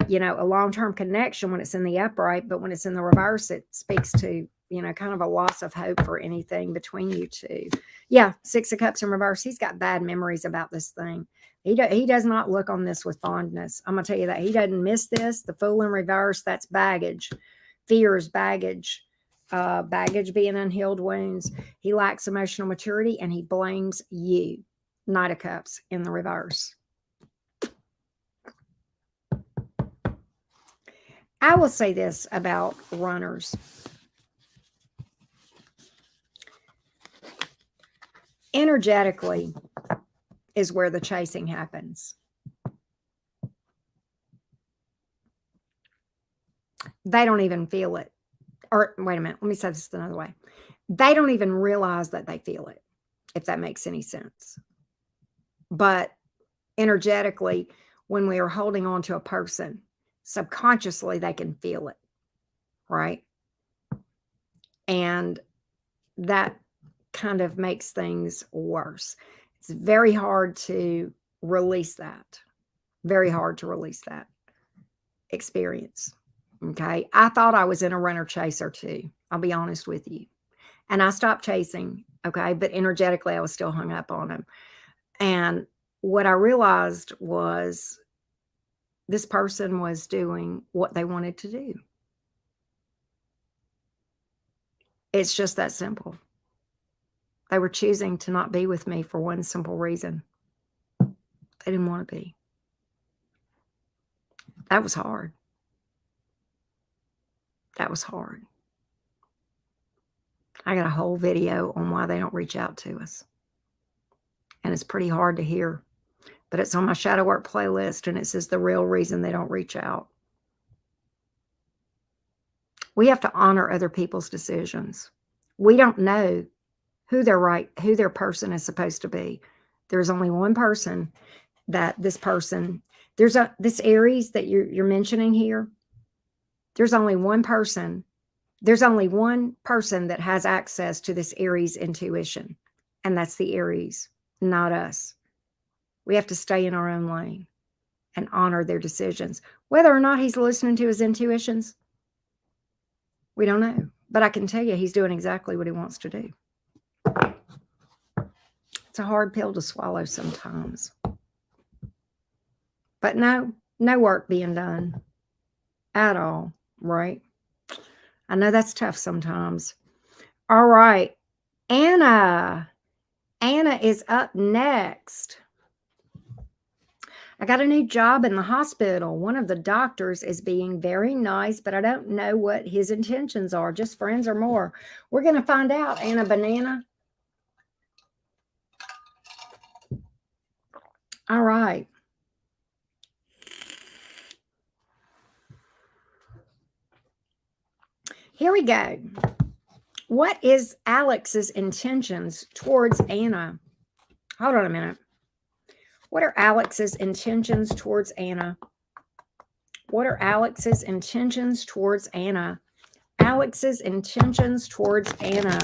long-term connection when it's in the upright, but when it's in the reverse, it speaks to, kind of a loss of hope for anything between you two. Yeah, Six of Cups in reverse. He's got bad memories about this thing. He does not look on this with fondness. I'm going to tell you that. He doesn't miss this. The Fool in reverse, that's baggage. Fears, baggage. Baggage being unhealed wounds. He lacks emotional maturity, and he blames you. Knight of Cups in the reverse. I will say this about runners. Energetically is where the chasing happens. They don't even feel it. Or wait a minute, let me say this another way. They don't even realize that they feel it, if that makes any sense. But energetically, when we are holding on to a person, subconsciously they can feel it, right? And that kind of makes things worse. It's very hard to release that. Very hard to release that experience. Okay. I thought I was in a runner chaser too. I'll be honest with you. And I stopped chasing. Okay. But energetically, I was still hung up on him. And what I realized was this person was doing what they wanted to do. It's just that simple. They were choosing to not be with me for one simple reason. They didn't want to be. That was hard. That was hard. I got a whole video on why they don't reach out to us. And it's pretty hard to hear. But it's on my shadow work playlist, and it says the real reason they don't reach out. We have to honor other people's decisions. We don't know who their person is supposed to be. There's only one person that this Aries that you're mentioning here. There's only one person. There's only one person that has access to this Aries intuition, and that's the Aries, not us. We have to stay in our own lane and honor their decisions. Whether or not he's listening to his intuitions, we don't know. But I can tell you he's doing exactly what he wants to do. It's a hard pill to swallow sometimes. But no work being done at all, right? I know that's tough sometimes. All right. Anna. Anna is up next. I got a new job in the hospital. One of the doctors is being very nice, but I don't know what his intentions are. Just friends or more. We're going to find out, Anna Banana. All right. Here we go. What is Alex's intentions towards Anna? Hold on a minute. What are Alex's intentions towards Anna? What are Alex's intentions towards Anna? Alex's intentions towards Anna.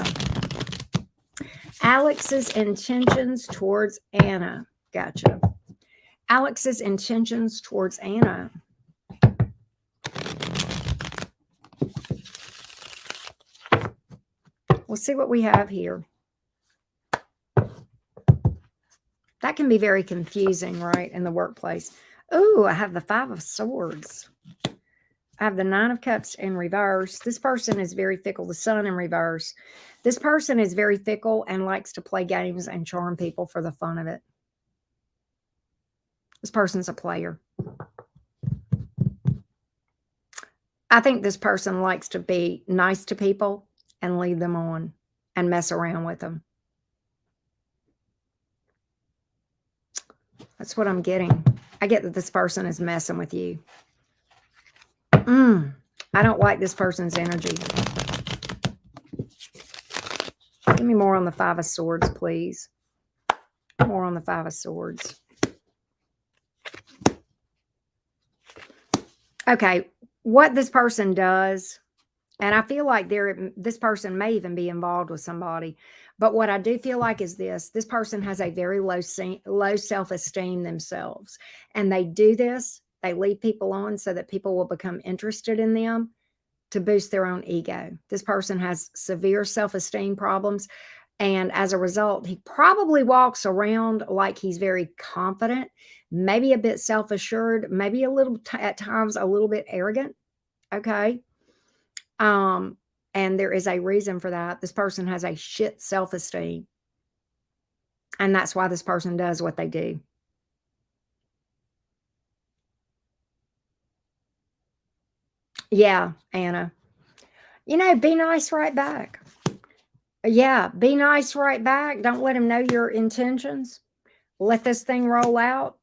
Alex's intentions towards Anna. Gotcha. Alex's intentions towards Anna. We'll see what we have here. That can be very confusing, right, in the workplace. Oh, I have the Five of Swords. I have the Nine of Cups in reverse. This person is very fickle. The Sun in reverse. This person is very fickle and likes to play games and charm people for the fun of it. This person's a player. I think this person likes to be nice to people and lead them on and mess around with them. That's what I'm getting. I get that this person is messing with you. I don't like this person's energy. Give me more on the Five of Swords, please. More on the Five of Swords. Okay, what this person does And I feel like this person may even be involved with somebody. But what I do feel like is this person has a very low self-esteem themselves. And they do this, they lead people on so that people will become interested in them to boost their own ego. This person has severe self-esteem problems. And as a result, he probably walks around like he's very confident, maybe a bit self-assured, maybe a little, at times, a little bit arrogant. Okay. Um, and there is a reason for that. This person has a shit self-esteem. And that's why this person does what they do. Yeah, Anna. Be nice right back. Yeah, be nice right back. Don't let him know your intentions. Let this thing roll out.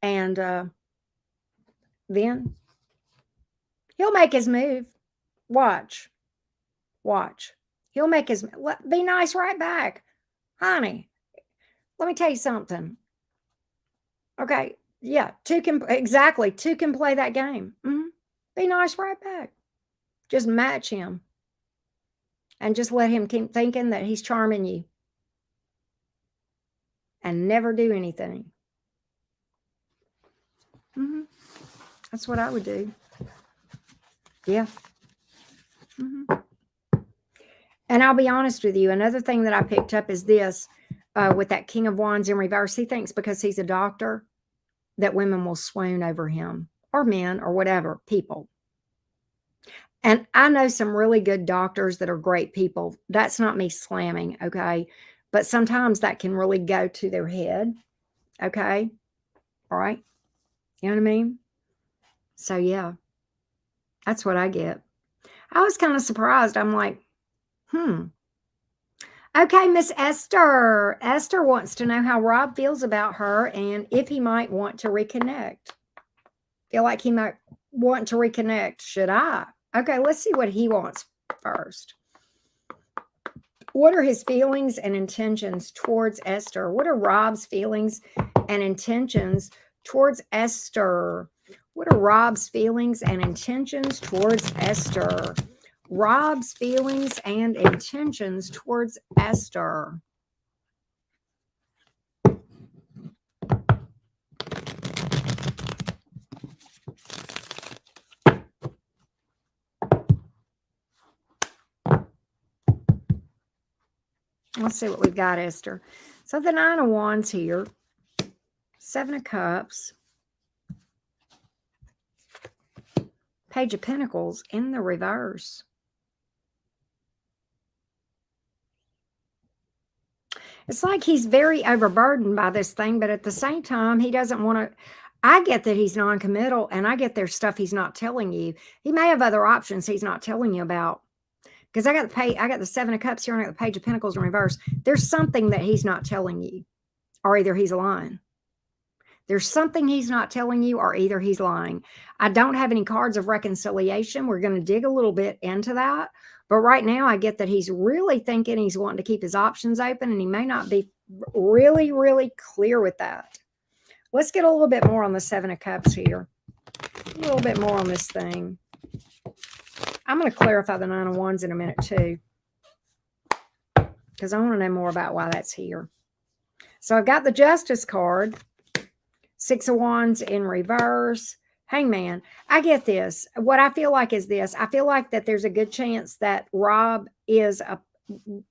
And then he'll make his move. Watch. Watch. He'll make his, be nice right back. Honey, let me tell you something. Okay. Yeah. Two can play that game. Be nice right back. Just match him. And just let him keep thinking that he's charming you. And never do anything. That's what I would do. Yeah. And I'll be honest with you. Another thing that I picked up is this with that King of Wands in reverse. He thinks because he's a doctor that women will swoon over him, or men, or whatever, people. And I know some really good doctors that are great people. That's not me slamming, okay? But sometimes that can really go to their head, okay? All right? You know what I mean? So, yeah, that's what I get. I was kind of surprised. I'm like, Okay, Miss Esther. Esther wants to know how Rob feels about her and if he might want to reconnect. Feel like he might want to reconnect. Should I? Okay, let's see what he wants first. What are his feelings and intentions towards Esther? What are Rob's feelings and intentions towards Esther? What are Rob's feelings and intentions towards Esther? Rob's feelings and intentions towards Esther. Let's see what we've got, Esther. So the Nine of Wands here, Seven of Cups, Page of Pentacles in the reverse. It's like he's very overburdened by this thing, but at the same time, he doesn't want to. I get that he's non-committal, and I get there's stuff he's not telling you. He may have other options he's not telling you about. Because I got the Seven of Cups here, and I got the Page of Pentacles in reverse. There's something that he's not telling you, or either he's lying. There's something he's not telling you, or either he's lying. I don't have any cards of reconciliation. We're going to dig a little bit into that. But right now, I get that he's really thinking he's wanting to keep his options open, and he may not be really, really clear with that. Let's get a little bit more on the Seven of Cups here. A little bit more on this thing. I'm going to clarify the Nine of Wands in a minute, too, because I want to know more about why that's here. So I've got the Justice card, Six of Wands in reverse, Hangman. I get this. What I feel like is this. I feel like that there's a good chance that Rob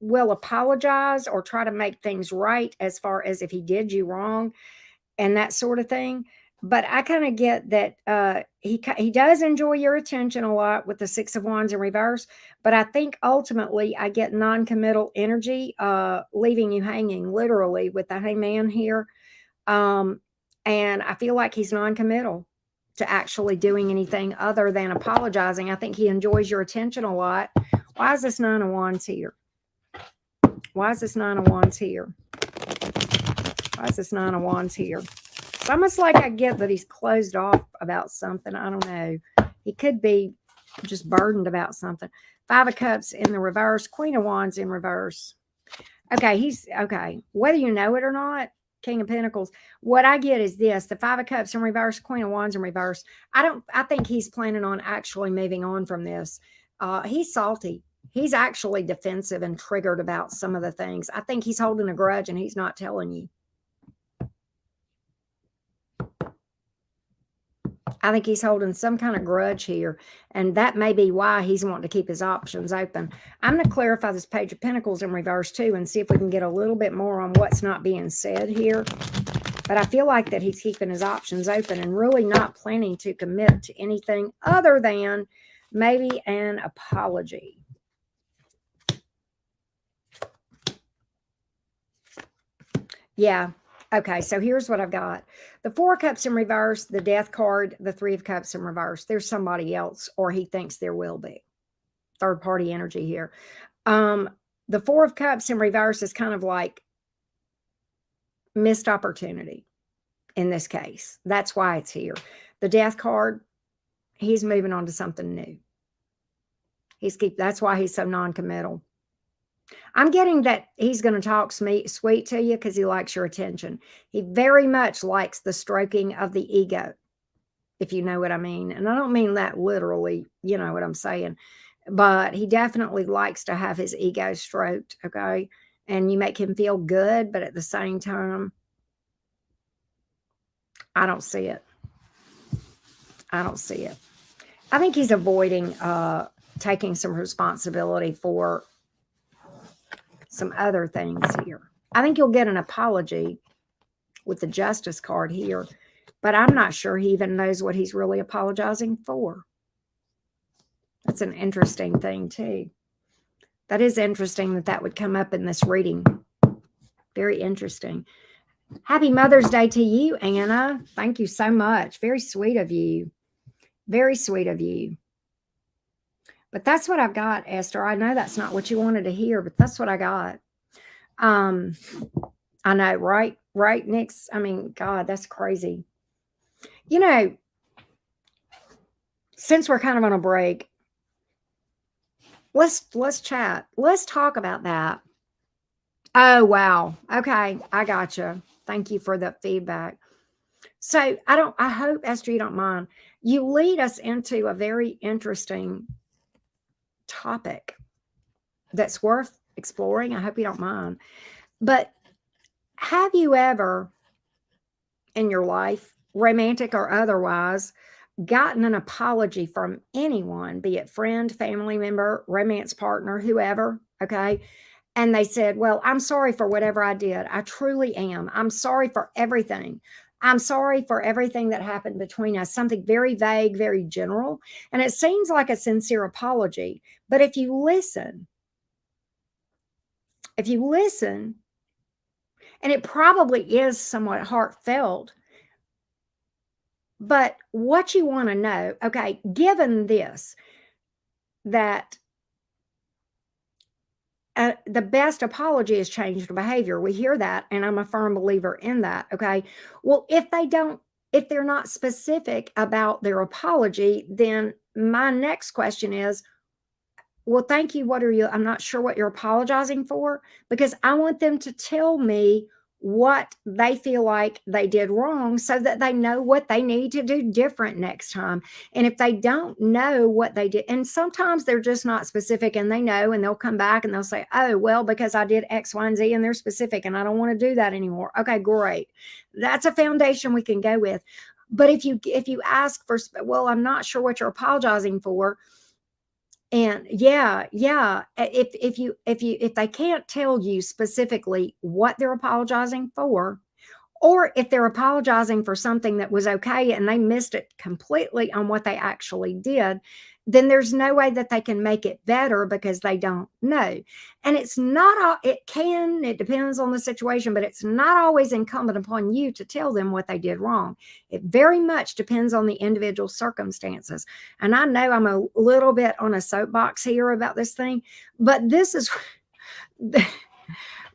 will apologize or try to make things right as far as if he did you wrong and that sort of thing. But I kind of get that he does enjoy your attention a lot with the Six of Wands in reverse. But I think ultimately I get non-committal energy leaving you hanging, literally, with the Hangman here. And I feel like he's non-committal to actually doing anything other than apologizing. I think he enjoys your attention a lot. Why is this Nine of Wands here? Why is this Nine of Wands here? Why is this Nine of Wands here? It's almost like I get that he's closed off about something. I don't know. He could be just burdened about something. Five of Cups in the reverse. Queen of Wands in reverse. Okay, okay. Whether you know it or not, King of Pentacles. What I get is this: the Five of Cups in reverse, Queen of Wands in reverse. I think he's planning on actually moving on from this. He's salty. He's actually defensive and triggered about some of the things. I think he's holding a grudge and he's not telling you. I think he's holding some kind of grudge here, and that may be why he's wanting to keep his options open. I'm going to clarify this Page of Pentacles in reverse too and see if we can get a little bit more on what's not being said here. But I feel like that he's keeping his options open and really not planning to commit to anything other than maybe an apology. Yeah. Okay, so here's what I've got. The Four of Cups in reverse, the Death card, the Three of Cups in reverse. There's somebody else, or he thinks there will be. Third party energy here. The Four of Cups in reverse is kind of like missed opportunity in this case. That's why it's here. The Death card, he's moving on to something new. That's why he's so non-committal. I'm getting that he's going to talk sweet to you because he likes your attention. He very much likes the stroking of the ego, if you know what I mean. And I don't mean that literally, you know what I'm saying. But he definitely likes to have his ego stroked, okay? And you make him feel good, but at the same time, I don't see it. I don't see it. I think he's avoiding taking some responsibility for some other things here. I think you'll get an apology with the Justice card here, but I'm not sure he even knows what he's really apologizing for. That's an interesting thing too. That is interesting that that would come up in this reading. Very interesting. Happy Mother's Day to you, Anna. Thank you so much. Very sweet of you. Very sweet of you. But that's what I've got, Esther. I know that's not what you wanted to hear, but that's what I got. I know, right? Right, Nix? I mean, God, that's crazy. You know, since we're kind of on a break, let's chat. Let's talk about that. Oh, wow. Okay, I gotcha. Thank you for the feedback. So I hope, Esther, you don't mind. You lead us into a very interesting topic that's worth exploring. I hope you don't mind. But have you ever in your life, romantic or otherwise, gotten an apology from anyone, be it friend, family member, romance partner, whoever, okay? And they said, well, I'm sorry for whatever I did. I truly am. I'm sorry for everything. I'm sorry for everything that happened between us. Something very vague, very general. And it seems like a sincere apology. But if you listen, and it probably is somewhat heartfelt, but what you want to know, okay, given this, that the best apology is changed behavior. We hear that, and I'm a firm believer in that, okay? Well, if they're not specific about their apology, then my next question is, well, thank you. I'm not sure what you're apologizing for, because I want them to tell me what they feel like they did wrong so that they know what they need to do different next time. And if they don't know what they did, and sometimes they're just not specific and they know, and they'll come back and they'll say, oh, well, because I did X, Y, and Z and they're specific and I don't want to do that anymore. Okay, great. That's a foundation we can go with. But if you ask for, well, I'm not sure what you're apologizing for. And yeah, if they can't tell you specifically what they're apologizing for, or if they're apologizing for something that was okay and they missed it completely on what they actually did, then there's no way that they can make it better because they don't know. And it depends on the situation, but it's not always incumbent upon you to tell them what they did wrong. It very much depends on the individual circumstances. And I know I'm a little bit on a soapbox here about this thing, but this is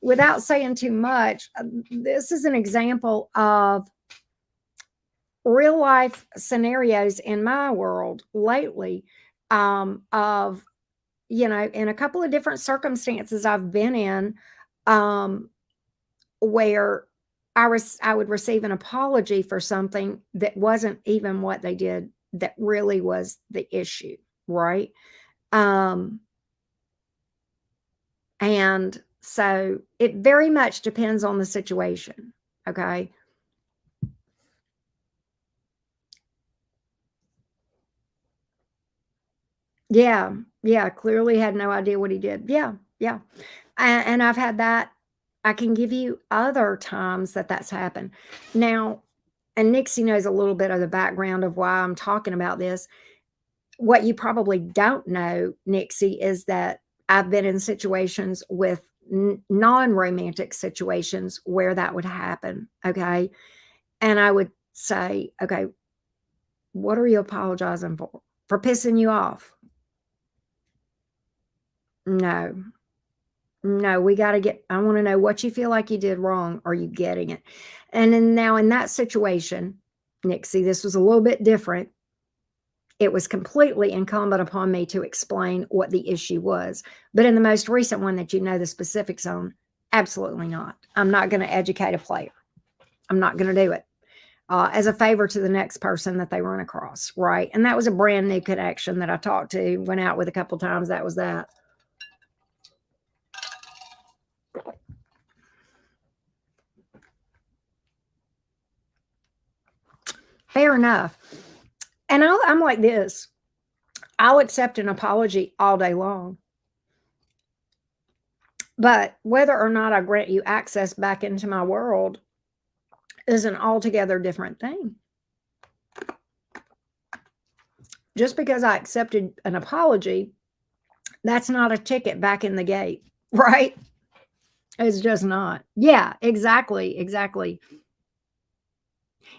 without saying too much, this is an example of real life scenarios in my world lately, of, in a couple of different circumstances I've been in, where I would receive an apology for something that wasn't even what they did that really was the issue, right? And so it very much depends on the situation. Okay. Yeah. Yeah. Clearly had no idea what he did. Yeah. Yeah. And I've had that. I can give you other times that that's happened. Now, and Nixie knows a little bit of the background of why I'm talking about this. What you probably don't know, Nixie, is that I've been in situations with non-romantic situations where that would happen. Okay. And I would say, okay, what are you apologizing for? For pissing you off? No, no, we got to get, I want to know what you feel like you did wrong. Are you getting it? And then now in that situation, Nixie, this was a little bit different. It was completely incumbent upon me to explain what the issue was. But in the most recent one that you know the specifics on, absolutely not. I'm not going to educate a player. I'm not going to do it. As a favor to the next person that they run across, right? And that was a brand new connection that I talked to, went out with a couple times. That was that. Fair enough. And I'm like this. I'll accept an apology all day long. But whether or not I grant you access back into my world is an altogether different thing. Just because I accepted an apology, that's not a ticket back in the gate, right? It's just not. Yeah, exactly, exactly.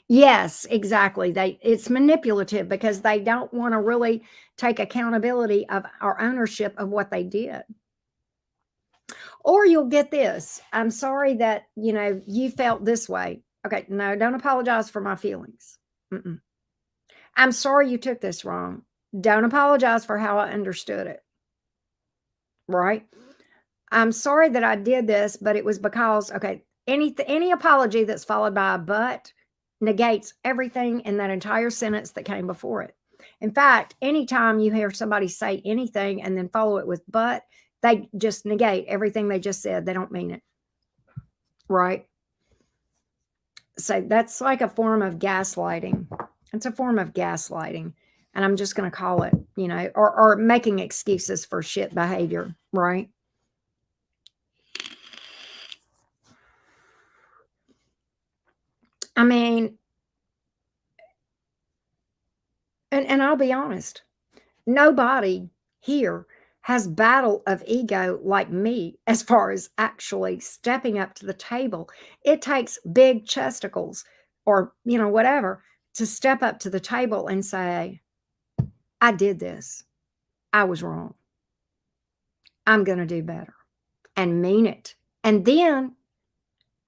Yes, exactly. It's manipulative because they don't want to really take accountability of or ownership of what they did. Or you'll get this. I'm sorry that, you felt this way. Okay, no, don't apologize for my feelings. Mm-mm. I'm sorry you took this wrong. Don't apologize for how I understood it. Right? I'm sorry that I did this, but it was because, okay, any apology that's followed by a but negates everything in that entire sentence that came before it. In fact, anytime you hear somebody say anything and then follow it with but, they just negate everything they just said. They don't mean it. Right? So that's like a form of gaslighting. It's a form of gaslighting. And I'm just going to call it, or making excuses for shit behavior. Right? I mean, and I'll be honest, nobody here has battle of ego like me as far as actually stepping up to the table. It takes big chesticles or, whatever to step up to the table and say, I did this. I was wrong. I'm going to do better and mean it. And then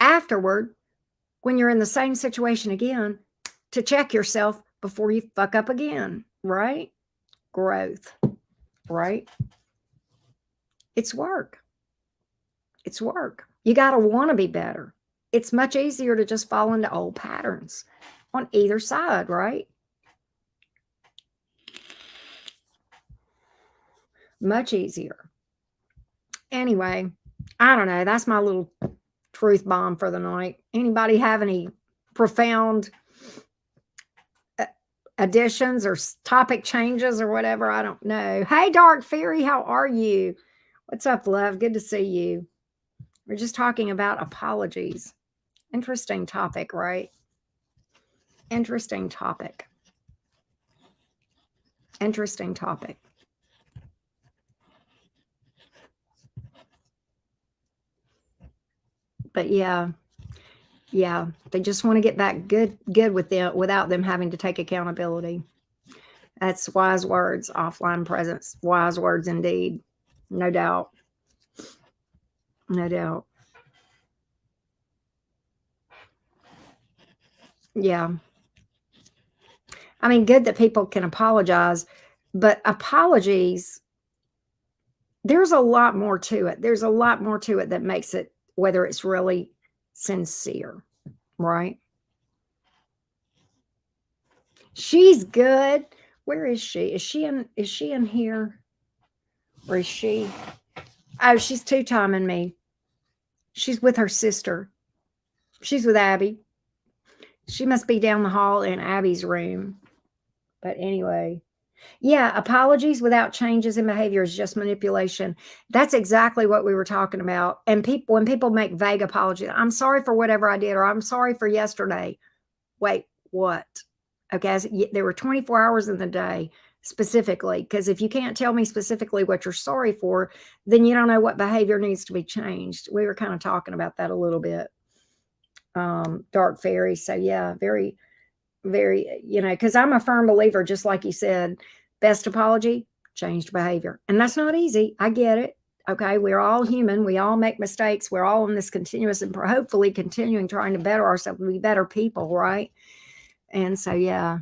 afterward, when you're in the same situation again, to check yourself before you fuck up again, right? Growth, right? It's work. It's work. You got to want to be better. It's much easier to just fall into old patterns on either side, right? Much easier. Anyway, I don't know. That's my little truth bomb for the night. Anybody have any profound additions or topic changes or whatever? I don't know. Hey, Dark Fairy, how are you? What's up, love? Good to see you. We're just talking about apologies. Interesting topic, right? Interesting topic. Interesting topic. But yeah, they just want to get back good with them without them having to take accountability. That's wise words, offline presence. Wise words indeed. No doubt. No doubt. Yeah. I mean, good that people can apologize, but apologies, there's a lot more to it. There's a lot more to it that makes it whether it's really sincere, right? She's good. Where is she? Is she in here? Or is she? Oh, she's two-timing me. She's with her sister. She's with Abby. She must be down the hall in Abby's room. But anyway, yeah, apologies without changes in behavior is just manipulation. That's exactly what we were talking about. And people, when people make vague apologies, I'm sorry for whatever I did, or I'm sorry for yesterday. Wait, what? Okay, there were 24 hours in the day specifically, because if you can't tell me specifically what you're sorry for, then you don't know what behavior needs to be changed. We were kind of talking about that a little bit. Dark fairy. So yeah, very, very, because I'm a firm believer, just like you said, best apology, changed behavior. And that's not easy. I get it. Okay. We're all human. We all make mistakes. We're all in this continuous and hopefully continuing trying to better ourselves, be better people. Right. And so, yeah.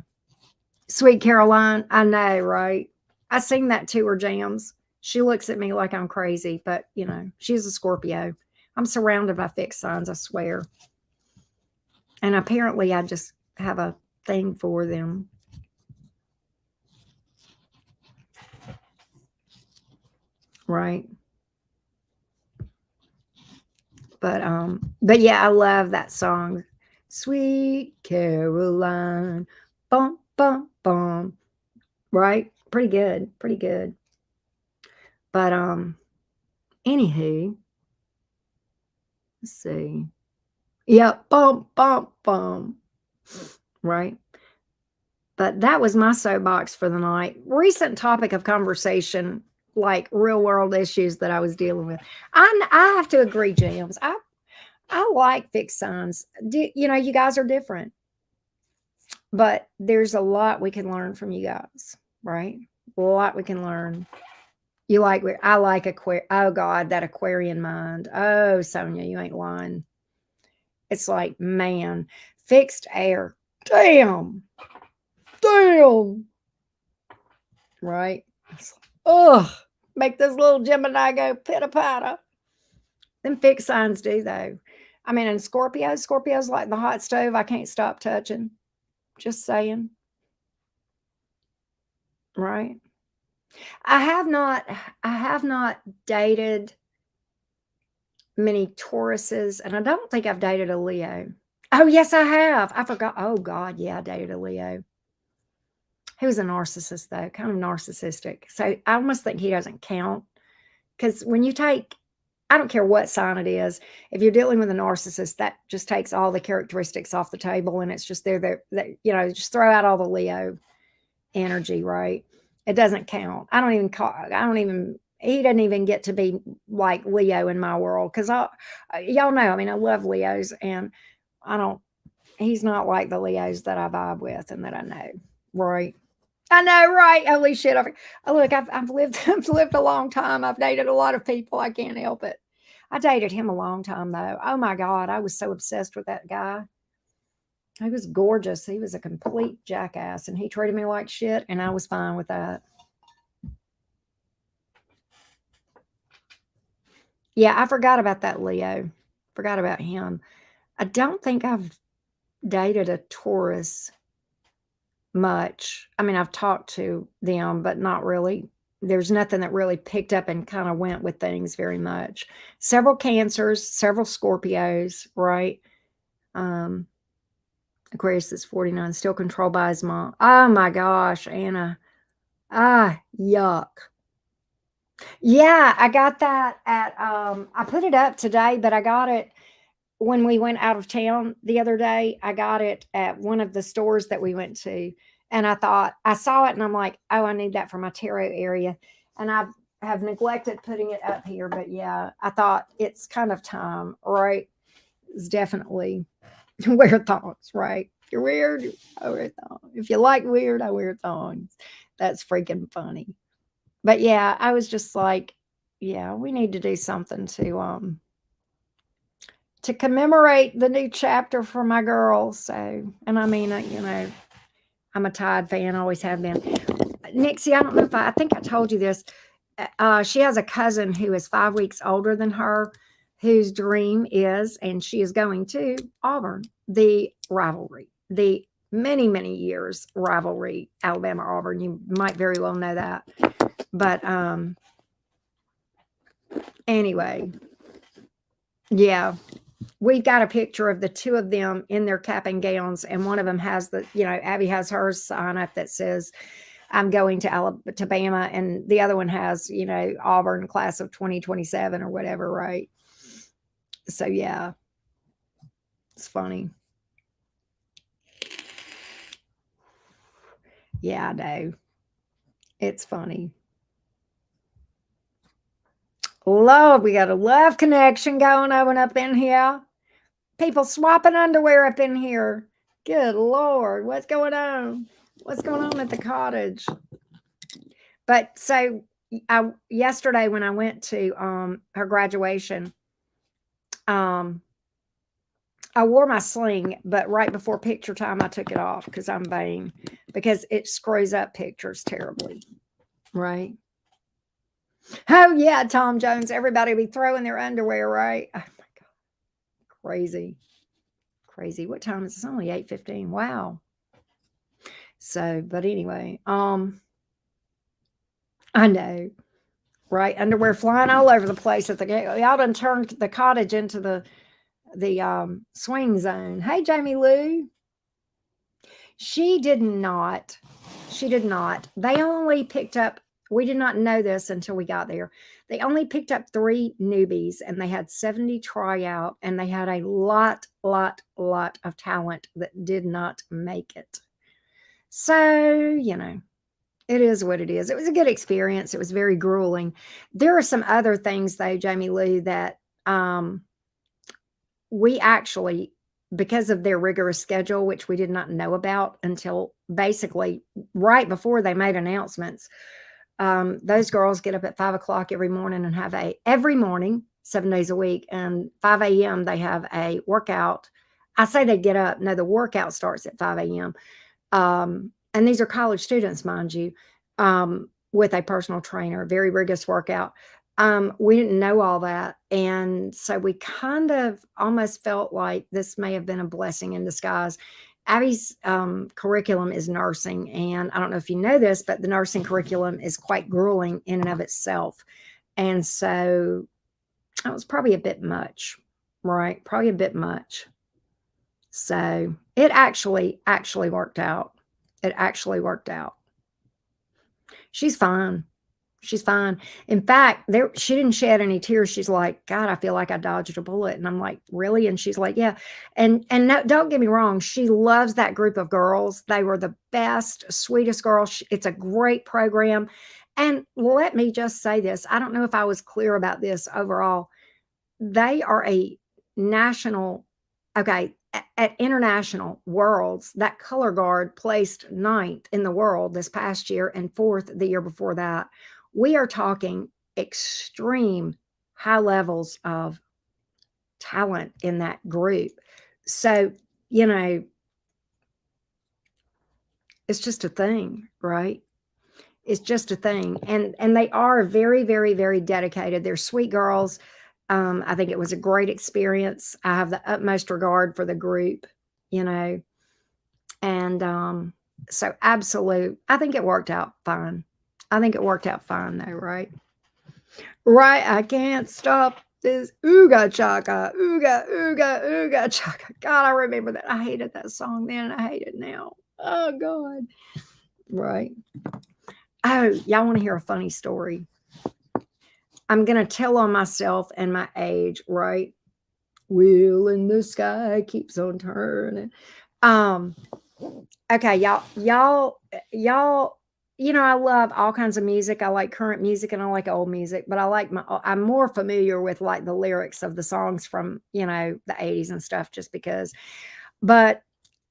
Sweet Caroline. I know, right? I sing that to her jams. She looks at me like I'm crazy, but she's a Scorpio. I'm surrounded by fixed signs, I swear. And apparently I just have a thing for them. Right. But yeah, I love that song. Sweet Caroline. Bum, bum, bum. Right? Pretty good. Pretty good. But anywho, let's see. Yeah, bum, bum, bum. Right. But that was my soapbox for the night. Recent topic of conversation, like real world issues that I was dealing with. I have to agree, James. I like fixed signs. You guys are different, but there's a lot we can learn from you guys, right? A lot we can learn. I like oh God, that Aquarian mind. Oh, Sonia, you ain't lying. It's like, man, fixed air. Damn. Right? Ugh. Make this little Gemini go pitter patter. Them fixed signs do, though. I mean, and Scorpio's like the hot stove I can't stop touching. Just saying. Right? I have not dated many Tauruses, and I don't think I've dated a Leo. Oh, yes, I have. I forgot. Oh, God, yeah, I dated a Leo. He was a narcissist, though, kind of narcissistic. So I almost think he doesn't count. Because when you take, I don't care what sign it is, if you're dealing with a narcissist, that just takes all the characteristics off the table, and it's just just throw out all the Leo energy, right? It doesn't count. He doesn't even get to be like Leo in my world, because y'all know, I mean, I love Leos, and he's not like the Leos that I vibe with and that I know, right? I know, right? Holy shit! Look, I've lived I've lived a long time. I've dated a lot of people. I can't help it. I dated him a long time though. Oh my God, I was so obsessed with that guy. He was gorgeous. He was a complete jackass, and he treated me like shit, and I was fine with that. Yeah, I forgot about that Leo. Forgot about him. I don't think I've dated a Taurus much. I mean, I've talked to them, but not really. There's nothing that really picked up and kind of went with things very much. Several Cancers, several Scorpios, right? Um, Aquarius is 49, still controlled by his mom. Oh my gosh, Anna. Yuck. Yeah, I got that at I put it up today, but I got it when we went out of town the other day. I got it at one of the stores that we went to, and I saw it and I'm like, oh, I need that for my tarot area. And I have neglected putting it up here, but yeah, I thought it's kind of time, right? It's definitely wear thongs, right? If you're weird, I wear thongs. If you like weird, I wear thongs. That's freaking funny. But yeah, I was just like, yeah, we need to do something to commemorate the new chapter for my girls. So, and I mean, I'm a Tide fan, always have been. Nixie, I don't know if I think I told you this. She has a cousin who is 5 weeks older than her, whose dream is, and she is going to Auburn, the rivalry, the many, many years rivalry, Alabama Auburn. You might very well know that. But Anyway, yeah. We've got a picture of the two of them in their cap and gowns, and one of them has Abby has hers sign up that says, "I'm going to Alabama," and the other one has, Auburn class of 2027 or whatever, right? So yeah, it's funny. Yeah, I know. It's funny. Lord, we got a love connection going on up in here. People swapping underwear up in here. Good Lord, what's going on? What's going on at the cottage? But so yesterday when I went to her graduation, um, I wore my sling, but right before picture time, I took it off because I'm vain, because it screws up pictures terribly, right? Oh yeah, Tom Jones. Everybody be throwing their underwear, right? Oh my God, crazy, crazy. What time is it? It's only 8:15. Wow. So, but anyway, I know, right? Underwear flying all over the place at the gate. Y'all done turned the cottage into the swing zone. Hey, Jamie Lou. She did not. She did not. They only picked up, we did not know this until we got there. They only picked up 3 newbies, and they had 70 tryout, and they had a lot of talent that did not make it. So, it is what it is. It was a good experience. It was very grueling. There are some other things though, Jamie Lou, that we actually, because of their rigorous schedule, which we did not know about until basically right before they made announcements. Those girls get up at 5 o'clock every morning and have every morning, 7 days a week, and 5 a.m. they have a workout. I say they get up. No, the workout starts at 5 a.m. And these are college students, mind you, with a personal trainer, very rigorous workout. We didn't know all that. And so we kind of almost felt like this may have been a blessing in disguise. Abby's curriculum is nursing. And I don't know if you know this, but the nursing curriculum is quite grueling in and of itself. And so that was probably a bit much, right? Probably a bit much. So it actually worked out. It actually worked out. She's fine. She's fine. In fact, she didn't shed any tears. She's like, "God, I feel like I dodged a bullet." And I'm like, "Really?" And she's like, "Yeah." And no, don't get me wrong. She loves that group of girls. They were the best, sweetest girls. It's a great program. And let me just say this. I don't know if I was clear about this overall. They are a national, okay, at international worlds, that color guard placed 9th in the world this past year and 4th the year before that. We are talking extreme high levels of talent in that group. So, it's just a thing, right? It's just a thing. And they are very, very, very dedicated. They're sweet girls. I think it was a great experience. I have the utmost regard for the group, and so absolute. I think it worked out fine. I think it worked out fine though, right? Right. I can't stop this ooga chaka, ooga, ooga, ooga chaka. God, I remember that. I hated that song then and I hate it now. Oh God. Right. Oh, y'all want to hear a funny story? I'm going to tell on myself and my age, right? Wheel in the sky keeps on turning. Okay, y'all, I love all kinds of music. I like current music and I like old music, but I'm more familiar with like the lyrics of the songs from, the 80s and stuff just because. But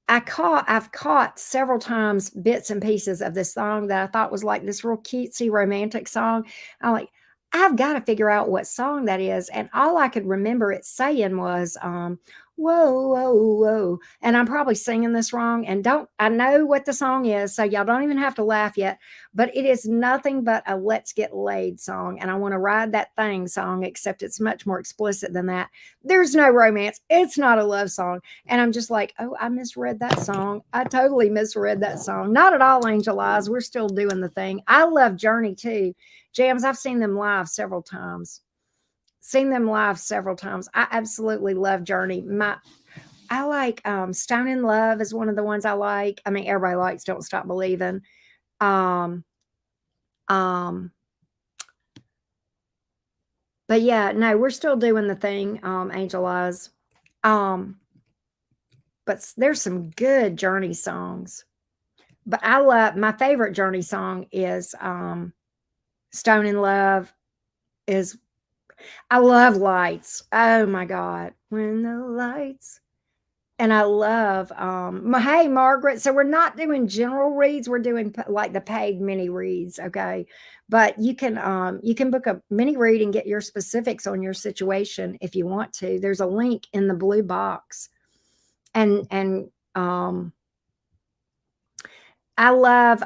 I've caught several times bits and pieces of this song that I thought was like this real cutesy romantic song. I'm like, I've got to figure out what song that is. And all I could remember it saying was, whoa, whoa, whoa. And I'm probably singing this wrong. And I know what the song is. So y'all don't even have to laugh yet. But it is nothing but a Let's Get Laid song. And I want to ride that thing song, except it's much more explicit than that. There's no romance. It's not a love song. And I'm just like, oh, I misread that song. I totally misread that song. Not at all, Angel Eyes. We're still doing the thing. I love Journey too. Jams, I've seen them live several times. Seen them live several times. I absolutely love Journey. I like Stone in Love is one of the ones I like. I mean, everybody likes Don't Stop Believing. Um, um, but yeah, no, we're still doing the thing, Angel Eyes. Um, but there's some good Journey songs. But I love my favorite Journey song is Stone in Love is I love Lights. Oh my God. When the lights and I love hey Margaret. So we're not doing general reads, we're doing like the paid mini reads, okay? But you can book a mini read and get your specifics on your situation if you want to. There's a link in the blue box. And I love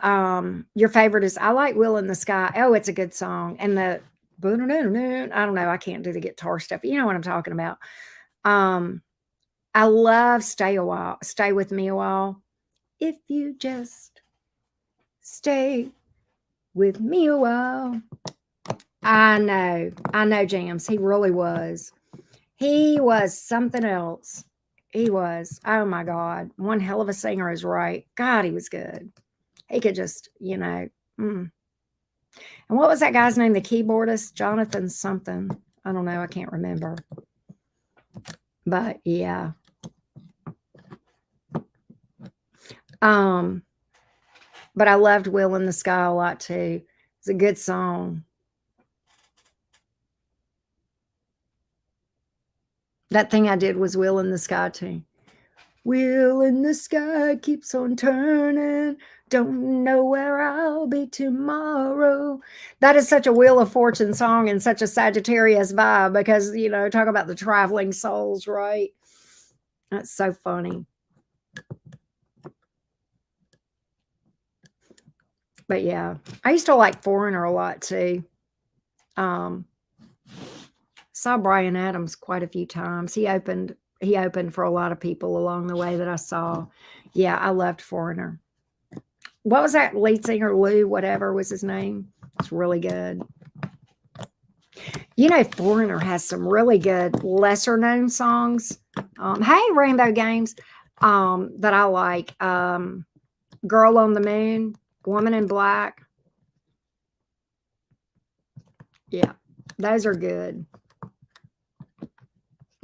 your favorite is I like Will in the Sky. Oh, it's a good song. And the I don't know, I can't do the guitar stuff. You know what I'm talking about. Um I love Stay a While, Stay With Me a While. If you just stay with me a while. I know, Jams. He really was. He was something else. He was. Oh my God. One hell of a singer is right. God, he was good. He could just, mm. And what was that guy's name? The keyboardist? Jonathan something. I don't know. I can't remember. But yeah. But I loved Will in the Sky a lot too. It's a good song. That thing I did was Wheel in the Sky too. Wheel in the sky keeps on turning. Don't know where I'll be tomorrow. That is such a Wheel of Fortune song and such a Sagittarius vibe because, talk about the traveling souls, right? That's so funny. But yeah, I used to like Foreigner a lot too. Saw Brian Adams quite a few times. He opened for a lot of people along the way that I saw. Yeah, I loved Foreigner. What was that lead singer, Lou, whatever was his name? It's really good. Foreigner has some really good lesser known songs. Hey, Rainbow Games, that I like. Girl on the Moon, Woman in Black. Yeah, those are good.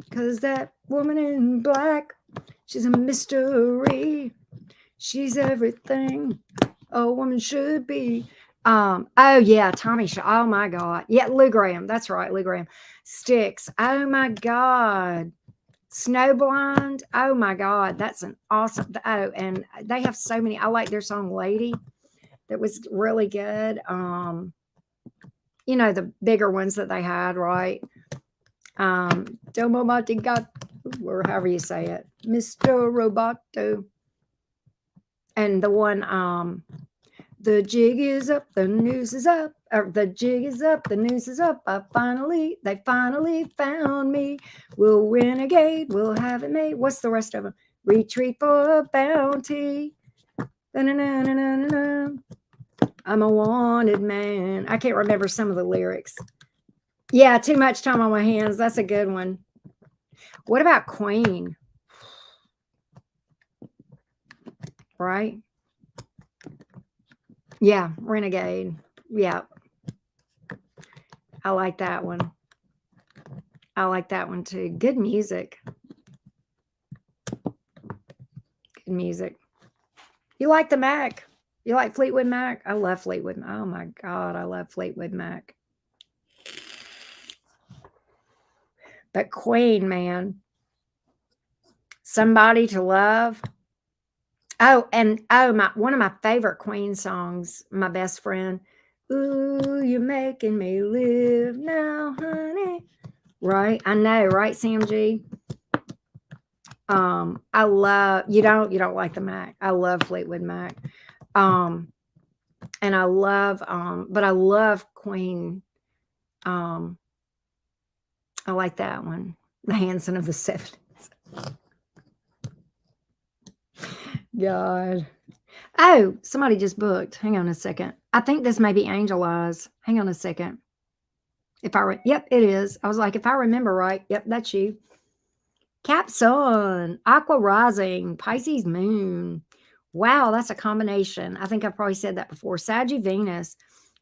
Because that woman in black, she's a mystery. She's everything a woman should be. Oh yeah, Tommy Shaw. Oh my God. Yeah, Lou Graham. That's right, Lou Graham. Sticks. Oh my God. Snowblind. Oh my God. That's an awesome. Oh, and they have so many. I like their song Lady. That was really good. The bigger ones that they had, right? Domo Matigato, or however you say it, Mr. Roboto. And the one, the jig is up, the noose is up, or the jig is up, the noose is up. They finally found me. We'll renegade, we'll have it made. What's the rest of them? Retreat for a bounty. Da-na-na-na-na-na. I'm a wanted man. I can't remember some of the lyrics. Yeah, Too Much Time on My Hands. That's a good one. What about Queen? Right? Yeah, Renegade. Yeah. I like that one. I like that one too. Good music. Good music. You like the Mac? You like Fleetwood Mac? I love Fleetwood. Oh my God, I love Fleetwood Mac. But Queen, man. Somebody to Love. Oh, and one of my favorite Queen songs, My Best Friend. Ooh, you're making me live now, honey. Right? I know, right, Sam G? I love you don't like the Mac. I love Fleetwood Mac. And I love but I love Queen. I like that one. The Hanson of the 70s. God. Oh, somebody just booked. Hang on a second. I think this may be Angel Eyes. Hang on a second. Yep, it is. I was like, if I remember right, yep, that's you. Cap Sun, Aqua Rising, Pisces Moon. Wow, that's a combination. I think I've probably said that before. Saggy Venus.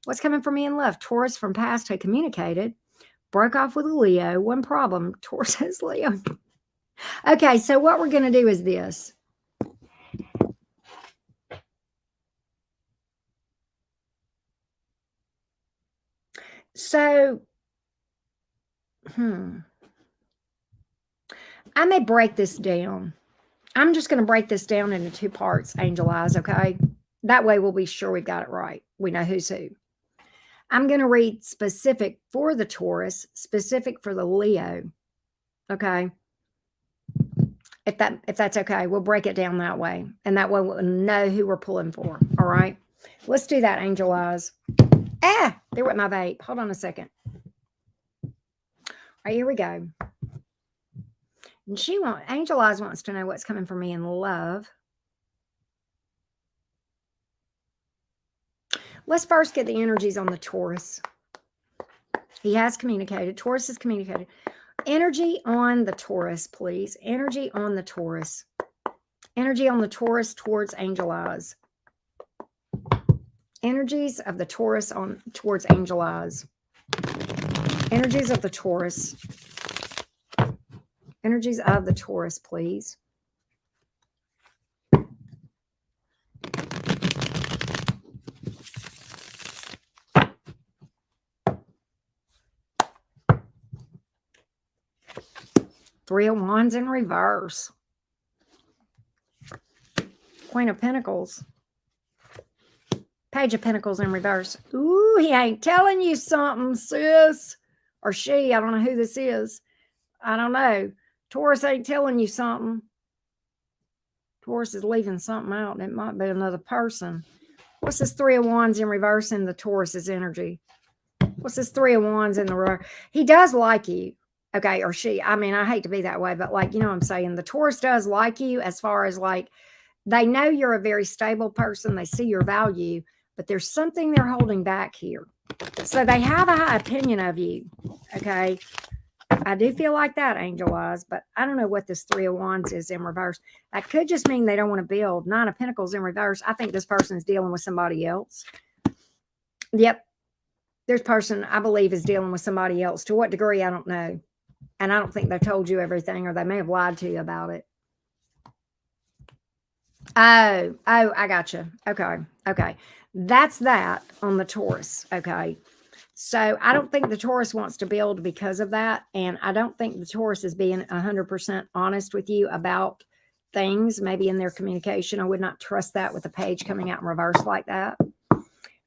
What's coming for me in love? Taurus from past who communicated. Broke off with a Leo. One problem. Taurus has Leo. Okay, so what we're going to do is this. So, I may break this down. I'm just going to break this down into two parts, Angel Eyes, okay? That way we'll be sure we've got it right. We know who's who. I'm going to read specific for the Taurus, specific for the Leo, okay? If that's okay, we'll break it down that way. And that way we'll know who we're pulling for, all right? Let's do that, Angel Eyes. There went my vape. Hold on a second. All right, here we go. And Angel Eyes wants to know what's coming for me in love. Let's first get the energies on the Taurus. He has communicated. Taurus has communicated. Energy on the Taurus, please. Energy on the Taurus. Energy on the Taurus towards Angel Eyes. Energies of the Taurus towards Angel Eyes. Energies of the Taurus. Energies of the Taurus, please. Three of Wands in reverse. Queen of Pentacles. Page of Pentacles in reverse. Ooh, he ain't telling you something, sis. Or she. I don't know who this is. I don't know. Taurus ain't telling you something. Taurus is leaving something out. It might be another person. What's this Three of Wands in reverse in the Taurus's energy? What's this Three of Wands in the reverse? He does like you. Okay, or she. I mean, I hate to be that way, but like, you know what I'm saying? The Taurus does like you as far as like, they know you're a very stable person. They see your value, but there's something they're holding back here. So they have a high opinion of you. Okay. I do feel like that, Angel Eyes, but I don't know what this Three of Wands is in reverse. That could just mean they don't want to build. Nine of Pentacles in reverse. I think this person is dealing with somebody else. Yep. This person, I believe, is dealing with somebody else. To what degree, I don't know. And I don't think they told you everything, or they may have lied to you about it. Oh, I got you. Okay. That's that on the Taurus. Okay. So I don't think the Taurus wants to build because of that. And I don't think the Taurus is being 100% honest with you about things, maybe in their communication. I would not trust that with the page coming out in reverse like that.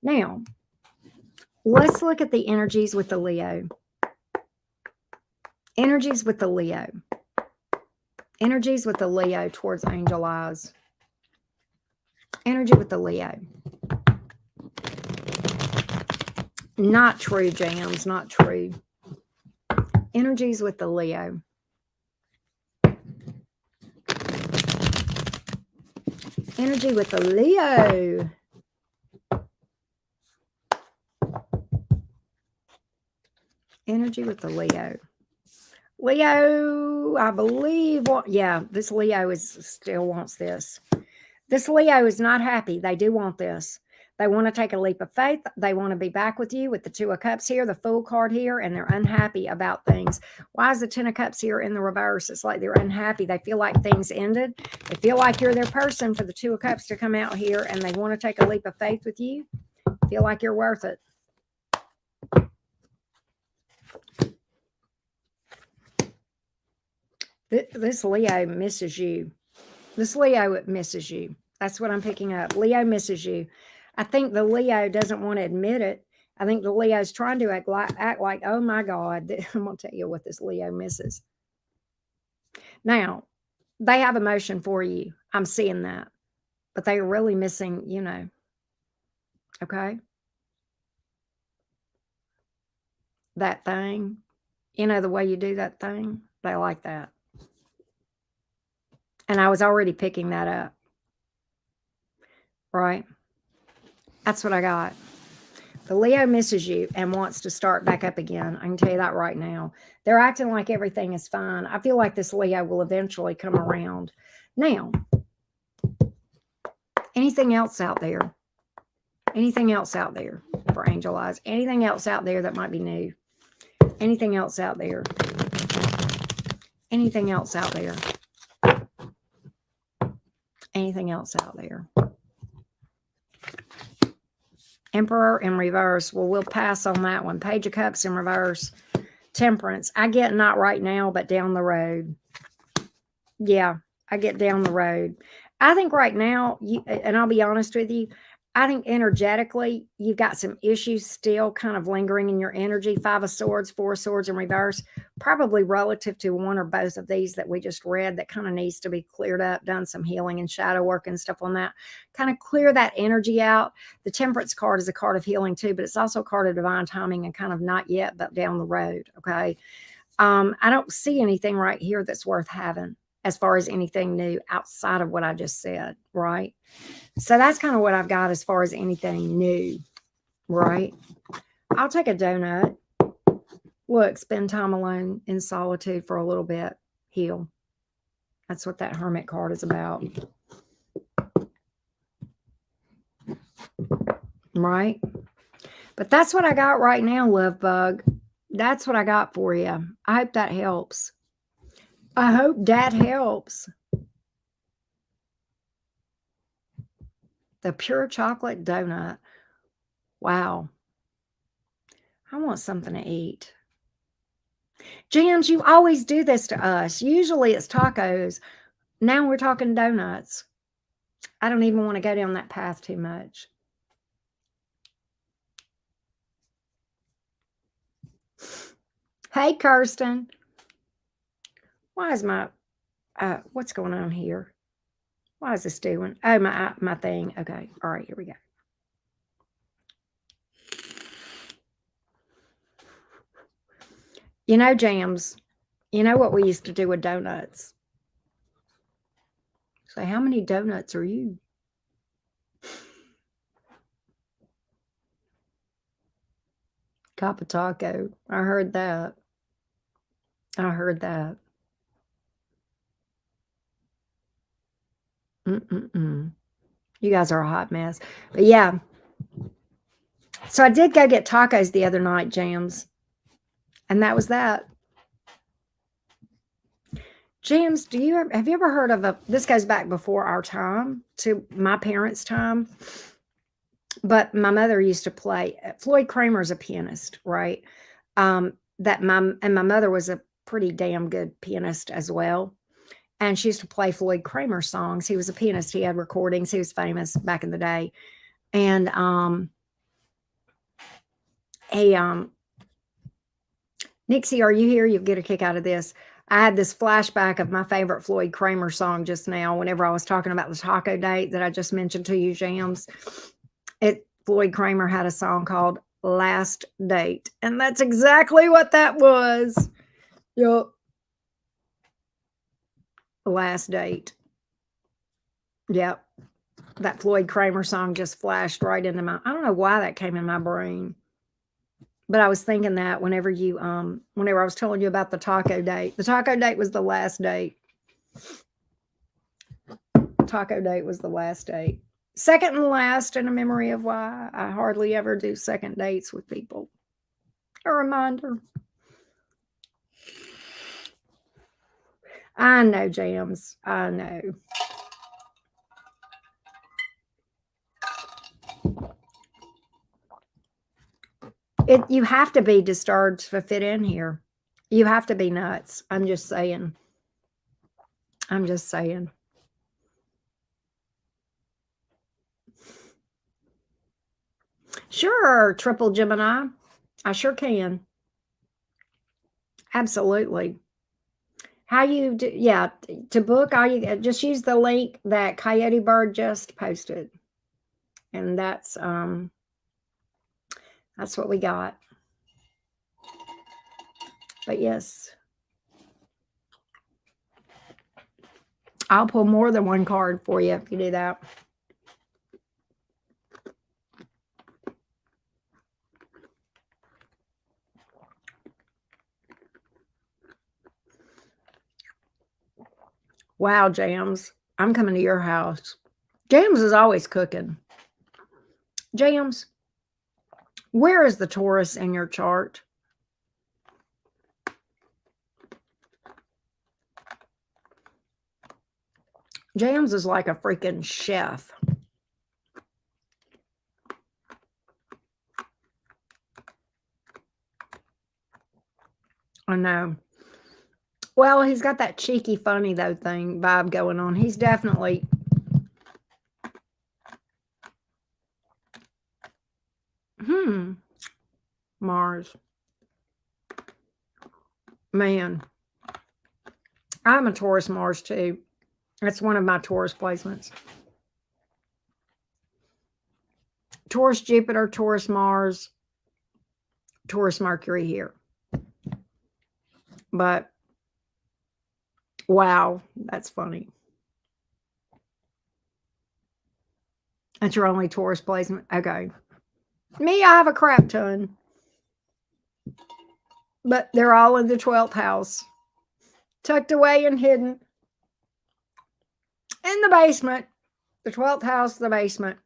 Now, let's look at the energies with the Leo. Energies with the Leo. Energies with the Leo towards Angel Eyes. Energy with the Leo. Not true, Jams. Not true. Energies with the Leo. Energy with the Leo. Energy with the Leo. Leo, I believe, this Leo still wants this. This Leo is not happy. They do want this. They want to take a leap of faith. They want to be back with you with the Two of Cups here, the Fool card here, and they're unhappy about things. Why is the Ten of Cups here in the reverse? It's like they're unhappy. They feel like things ended. They feel like you're their person for the Two of Cups to come out here, and they want to take a leap of faith with you. Feel like you're worth it. This Leo misses you. This Leo misses you. That's what I'm picking up. Leo misses you. I think the Leo doesn't want to admit it. I think the Leo is trying to act like, oh my God, I'm going to tell you what this Leo misses. Now, they have emotion for you. I'm seeing that. But they are really missing, okay? That thing. The way you do that thing. They like that. And I was already picking that up. Right? That's what I got. The Leo misses you and wants to start back up again. I can tell you that right now. They're acting like everything is fine. I feel like this Leo will eventually come around. Now, anything else out there? Anything else out there for Angel Eyes? Anything else out there that might be new? Anything else out there? Anything else out there? Anything else out there? Emperor in reverse. Well, we'll pass on that one. Page of Cups in reverse. Temperance. I get not right now, but down the road. Yeah, I get down the road. I think right now, and I'll be honest with you, I think energetically, you've got some issues still kind of lingering in your energy. 5 of Swords, 4 of Swords in reverse, probably relative to one or both of these that we just read that kind of needs to be cleared up, done some healing and shadow work and stuff on that. Kind of clear that energy out. The Temperance card is a card of healing too, but it's also a card of divine timing and kind of not yet, but down the road, okay? I don't see anything right here that's worth having as far as anything new outside of what I just said, right? So that's kind of what I've got as far as anything new, right? I'll take a donut. Look, spend time alone in solitude for a little bit. Heal. That's what that Hermit card is about. Right? But that's what I got right now, love bug. That's what I got for you. I hope that helps. I hope that helps. The pure chocolate donut. Wow. I want something to eat. Jams, you always do this to us. Usually it's tacos. Now we're talking donuts. I don't even want to go down that path too much. Hey, Kirsten. Why is my, what's going on here? Why is this doing? Oh, my thing. Okay. All right, here we go. You know, Jams, you know what we used to do with donuts? Say, how many donuts are you? Cup of taco. I heard that. I heard that. You guys are a hot mess. But yeah. So I did go get tacos the other night, Jams. And that was that. Jams, have you ever heard of this goes back before our time, to my parents' time. But my mother used to play. Floyd Kramer's a pianist, right? My mother was a pretty damn good pianist as well. And she used to play Floyd Kramer songs. He was a pianist. He had recordings. He was famous back in the day. And Nixie, are you here? You'll get a kick out of this. I had this flashback of my favorite Floyd Kramer song just now whenever I was talking about the taco date that I just mentioned to you, Jams. Floyd Kramer had a song called Last Date. And that's exactly what that was. Yep. Last Date. Yep. That Floyd Kramer song just flashed right into I don't know why that came in my brain. But I was thinking that whenever I was telling you about the taco date. The taco date was the last date. Taco date was the last date. Second and last, in a memory of why I hardly ever do second dates with people. A reminder. I know, Jams. I know. You have to be disturbed to fit in here. You have to be nuts. I'm just saying. I'm just saying. Sure, triple Gemini. I sure can. Absolutely. How you do? Yeah, to book, all you just use the link that Coyote Bird just posted, and that's what we got. But yes, I'll pull more than one card for you if you do that. Wow, Jams. I'm coming to your house. Jams is always cooking. Jams, where is the Taurus in your chart? Jams is like a freaking chef. I know. Well, he's got that cheeky, funny, though, vibe going on. He's definitely... Mars. Man. I'm a Taurus Mars, too. That's one of my Taurus placements. Taurus Jupiter, Taurus Mars, Taurus Mercury here. But, wow, that's funny. That's your only Taurus placement? Okay. Me, I have a crap ton. But they're all in the 12th house. Tucked away and hidden. In the basement. The 12th house, the basement.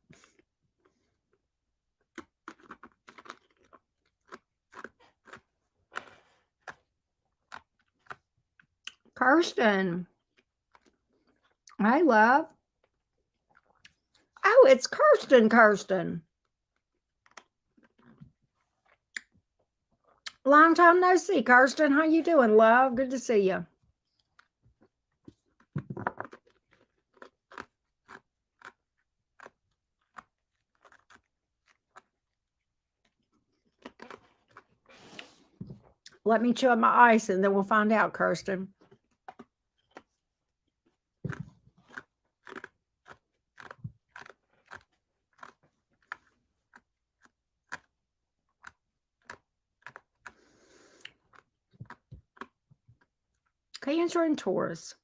Kirsten. Hi, love. Oh, it's Kirsten. Long time no see, Kirsten. How you doing, love? Good to see you. Let me chew up my ice and then we'll find out, Kirsten. Cancer and Taurus.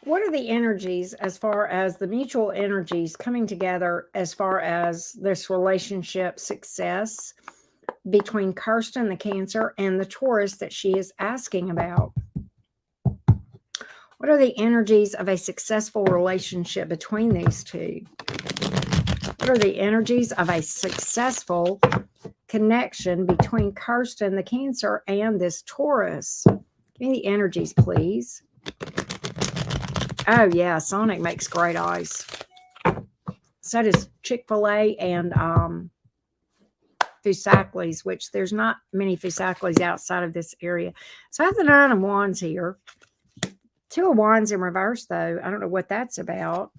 What are the energies as far as the mutual energies coming together as far as this relationship success between Kirsten, the Cancer, and the Taurus that she is asking about? What are the energies of a successful relationship between these two? What are the energies of a successful connection between Kirsten, the Cancer, and this Taurus? Give me the energies, please. Oh, yeah, Sonic makes great ice. So does Chick-fil-A and Fusakli's, which there's not many Fusakli's outside of this area. So I have the Nine of Wands here. Two of Wands in reverse, though. I don't know what that's about.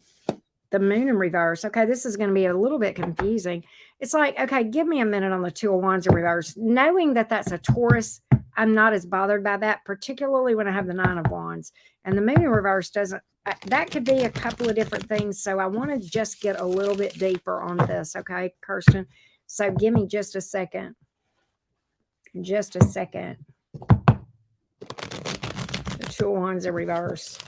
The Moon in reverse. Okay, this is going to be a little bit confusing. It's like, okay, give me a minute on the Two of Wands in reverse. Knowing that that's a Taurus, I'm not as bothered by that, particularly when I have the Nine of Wands. And the Moon in reverse doesn't, that could be a couple of different things. So I want to just get a little bit deeper on this, okay, Kirsten? So give me just a second. Just a second. The Two of Wands in reverse.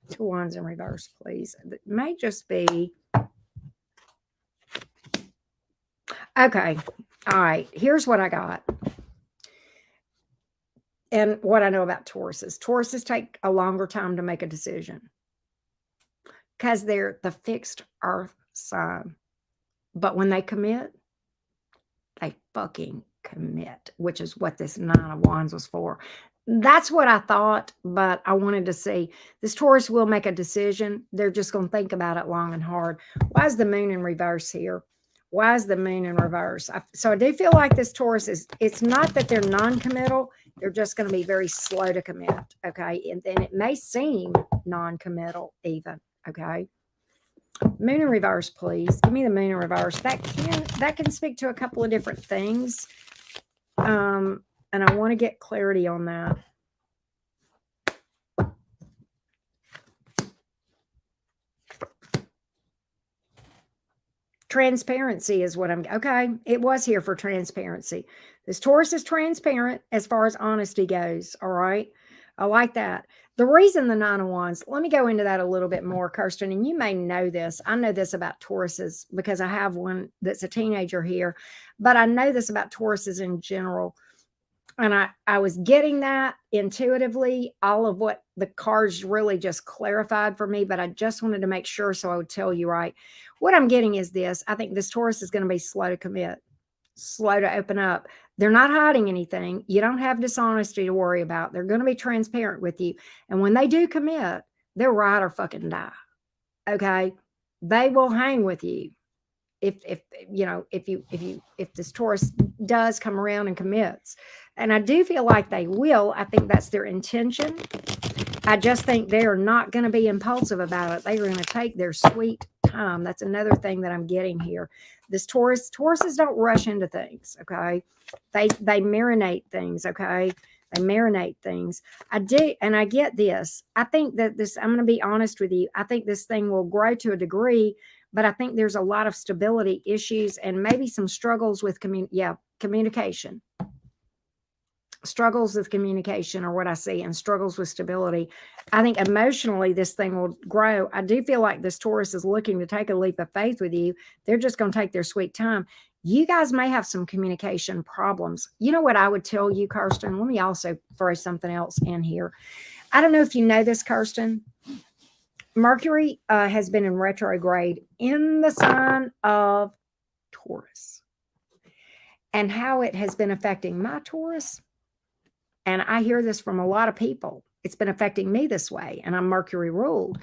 Two Wands in reverse, please. It may just be... Okay. All right. Here's what I got. And what I know about Tauruses. Tauruses take a longer time to make a decision because they're the fixed earth sign. But when they commit, they fucking commit, which is what this Nine of Wands was for. That's what I thought, but I wanted to see. This Taurus will make a decision. They're just going to think about it long and hard. Why is the Moon in reverse here? Why is the Moon in reverse? So I do feel like this Taurus is, it's not that they're non-committal. They're just going to be very slow to commit, okay? And then it may seem non-committal even, okay? Moon in reverse, please. Give me the Moon in reverse. That can speak to a couple of different things. And I want to get clarity on that. Transparency is what I'm... Okay, it was here for transparency. This Taurus is transparent as far as honesty goes, all right? I like that. The reason the Nine of Wands, let me go into that a little bit more, Kirsten, and you may know this. I know this about Tauruses because I have one that's a teenager here, but I know this about Tauruses in general. And I was getting that intuitively, all of what the cards really just clarified for me, but I just wanted to make sure so I would tell you right. What I'm getting is this. I think this Taurus is going to be slow to commit, slow to open up. They're not hiding anything. You don't have dishonesty to worry about. They're going to be transparent with you. And when they do commit, they'll ride or fucking die. Okay? They will hang with you. If if this Taurus does come around and commits. And I do feel like they will. I think that's their intention. I just think they are not going to be impulsive about it. They are going to take their sweet time. That's another thing that I'm getting here. This Tauruses don't rush into things, okay? They marinate things, okay? They marinate things. I do, and I get this. I think that this, I'm going to be honest with you. I think this thing will grow to a degree, but I think there's a lot of stability issues and maybe some struggles with communication. Struggles with communication are what I see, and struggles with stability. I think emotionally this thing will grow. I do feel like this Taurus is looking to take a leap of faith with you. They're just going to take their sweet time. You guys may have some communication problems. You know what I would tell you, Kirsten? Let me also throw something else in here. I don't know if you know this, Kirsten. Mercury has been in retrograde in the sign of Taurus, and how it has been affecting my Taurus. And I hear this from a lot of people. It's been affecting me this way, and I'm Mercury ruled.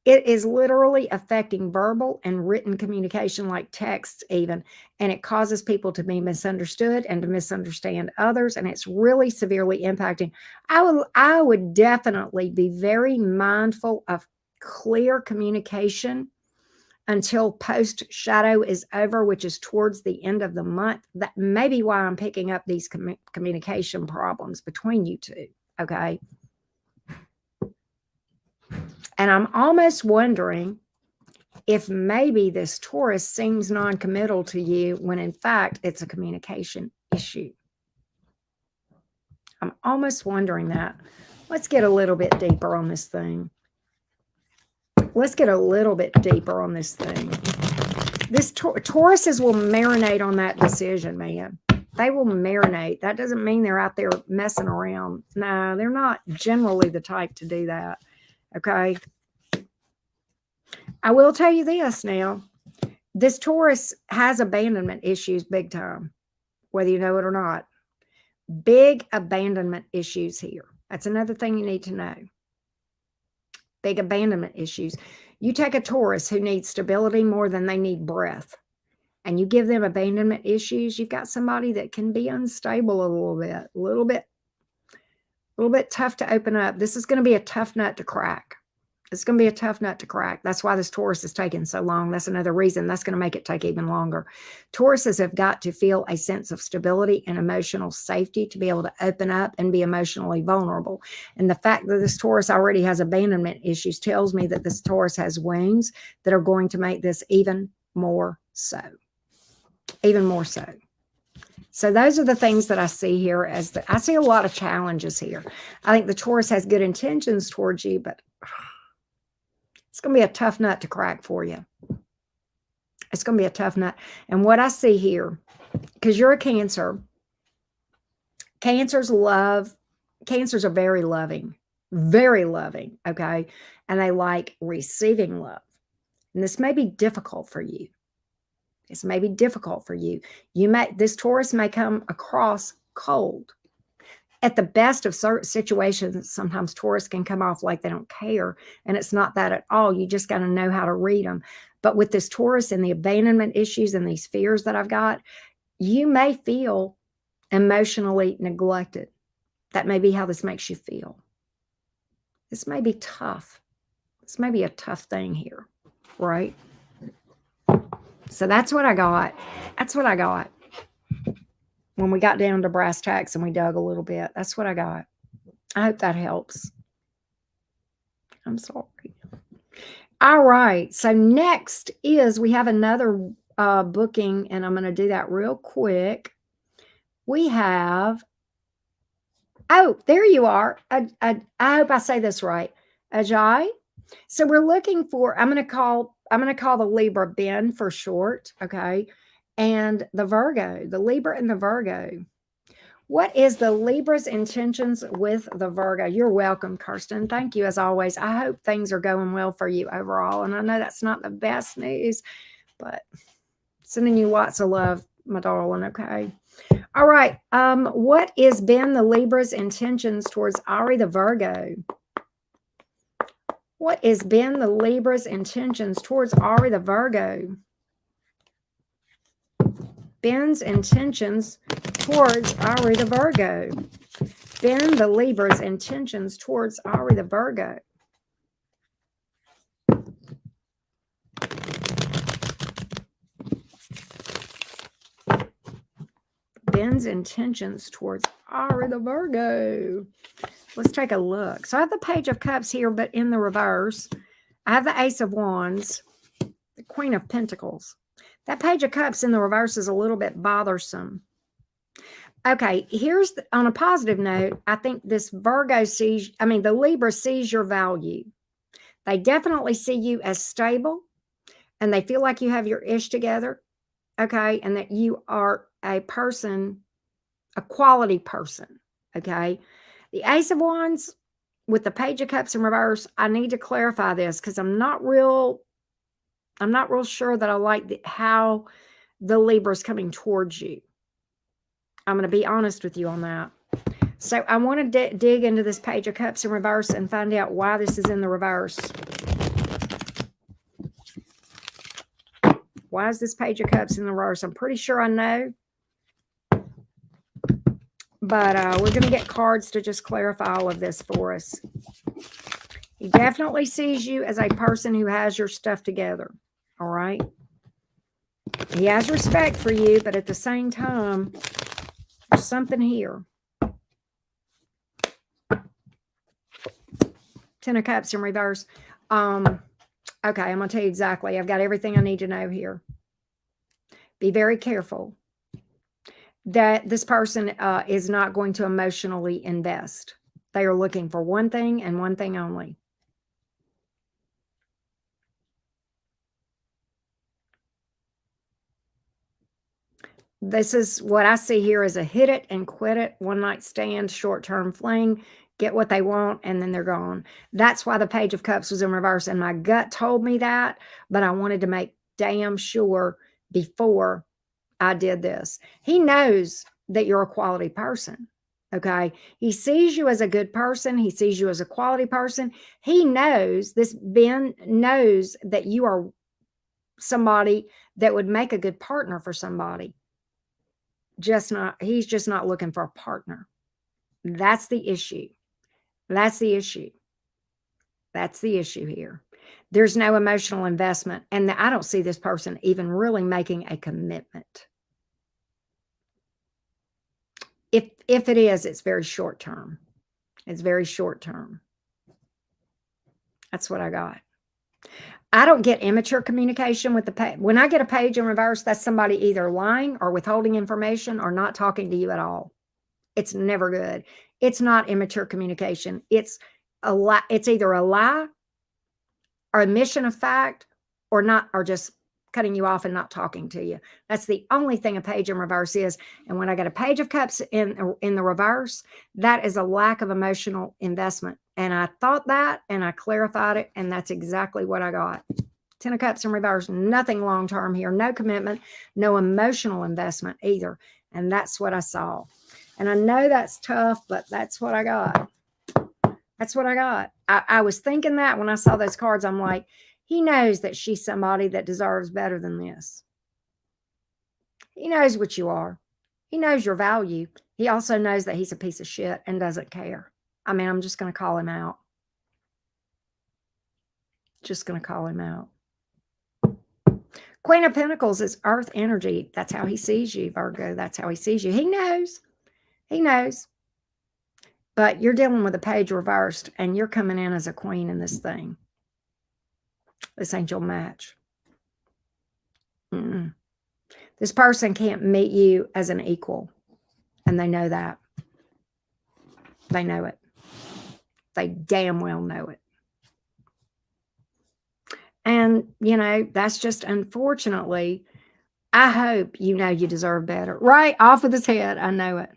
It is literally affecting verbal and written communication, like text even, and it causes people to be misunderstood and to misunderstand others, and it's really severely impacting. I would definitely be very mindful of clear communication until post shadow is over, which is towards the end of the month. That may be why I'm picking up these communication problems between you two, okay? And I'm almost wondering if maybe this Taurus seems non-committal to you when in fact it's a communication issue. I'm almost wondering that. Let's get a little bit deeper on this thing. Let's get a little bit deeper on this thing. This Tauruses will marinate on that decision, man. They will marinate. That doesn't mean they're out there messing around. No, they're not generally the type to do that. Okay. I will tell you this now. This Taurus has abandonment issues big time, whether you know it or not. Big abandonment issues here. That's another thing you need to know. Big abandonment issues. You take a Taurus who needs stability more than they need breath, and you give them abandonment issues, you've got somebody that can be unstable a little bit tough to open up. This is going to be a tough nut to crack. It's going to be a tough nut to crack. That's why this Taurus is taking so long. That's another reason that's going to make it take even longer. Tauruses have got to feel a sense of stability and emotional safety to be able to open up and be emotionally vulnerable. And the fact that this Taurus already has abandonment issues tells me that this Taurus has wounds that are going to make this even more so. Even more so. So those are the things that I see here. I see a lot of challenges here. I think the Taurus has good intentions towards you, but it's going to be a tough nut to crack for you. It's going to be a tough nut. And what I see here, because you're a Cancer, Cancers are very loving, okay? And they like receiving love. And this may be difficult for you. This may be difficult for you. This Taurus may come across cold. At the best of certain situations, sometimes Taurus can come off like they don't care, and it's not that at all. You just got to know how to read them. But with this Taurus and the abandonment issues and these fears that I've got, you may feel emotionally neglected. That may be how this makes you feel. This may be tough. This may be a tough thing here, right? So that's what I got. That's what I got. When we got down to brass tacks and we dug a little bit, that's what I got. I hope that helps. I'm sorry. All right. So next is we have another booking, and I'm going to do that real quick. We have, oh, there you are. I hope I say this right. Ajay. So we're looking for, I'm going to call the Libra Ben for short. Okay. And the Virgo, the Libra and the Virgo. What is the Libra's intentions with the Virgo? You're welcome, Kirsten. Thank you as always. I hope things are going well for you overall. And I know that's not the best news, but sending you lots of love, my darling. Okay. All right. What is been the Libra's intentions towards Ari the Virgo? What is been the Libra's intentions towards Ari the Virgo? Ben's intentions towards Ari the Virgo. Ben the Libra's intentions towards Ari the Virgo. Ben's intentions towards Ari the Virgo. Let's take a look. So I have the Page of Cups here, but in the reverse. I have the Ace of Wands, the Queen of Pentacles. That Page of Cups in the reverse is a little bit bothersome. Okay, here's on a positive note, I think this Virgo sees, the Libra sees your value. They definitely see you as stable, and they feel like you have your ish together, okay, and that you are a person, a quality person, okay. The Ace of Wands with the Page of Cups in reverse, I need to clarify this because I'm not real sure that I like how the Libra is coming towards you. I'm going to be honest with you on that. So I want to dig into this Page of Cups in reverse and find out why this is in the reverse. Why is this Page of Cups in the reverse? I'm pretty sure I know. But we're going to get cards to just clarify all of this for us. He definitely sees you as a person who has your stuff together. All right. He has respect for you, but at the same time, there's something here. Ten of Cups in reverse. Okay, I'm going to tell you exactly. I've got everything I need to know here. Be very careful that this person is not going to emotionally invest. They are looking for one thing and one thing only. This is what I see here as a hit it and quit it, one night stand, short-term fling, get what they want, and then they're gone. That's why the Page of Cups was in reverse, and my gut told me that, but I wanted to make damn sure before I did this. He knows that you're a quality person, okay? He sees you as a good person. He sees you as a quality person. He knows, this Ben knows that you are somebody that would make a good partner for somebody. He's just not looking for a partner. That's the issue. That's the issue. That's the issue here. There's no emotional investment. And I don't see this person even really making a commitment. If it is, it's very short term. It's very short term. That's what I got. I don't get immature communication with the page. When I get a page in reverse, that's somebody either lying or withholding information or not talking to you at all. It's never good. It's not immature communication. It's a lie. It's either a lie or omission of fact or not, or just cutting you off and not talking to you. That's the only thing a page in reverse is. And when I get a Page of Cups in the reverse, that is a lack of emotional investment. And I thought that, and I clarified it, and that's exactly what I got. Ten of Cups in reverse, nothing long-term here, no commitment, no emotional investment either. And that's what I saw. And I know that's tough, but that's what I got. That's what I got. I was thinking that when I saw those cards, I'm like, he knows that she's somebody that deserves better than this. He knows what you are. He knows your value. He also knows that he's a piece of shit and doesn't care. I'm just going to call him out. Just going to call him out. Queen of Pentacles is earth energy. That's how he sees you, Virgo. That's how he sees you. He knows. He knows. But you're dealing with a page reversed, and you're coming in as a queen in this thing. This ain't your match. This person can't meet you as an equal, and they know that. They know it. They damn well know it. And, that's just, unfortunately, I hope you know you deserve better. Right off of his head, I know it.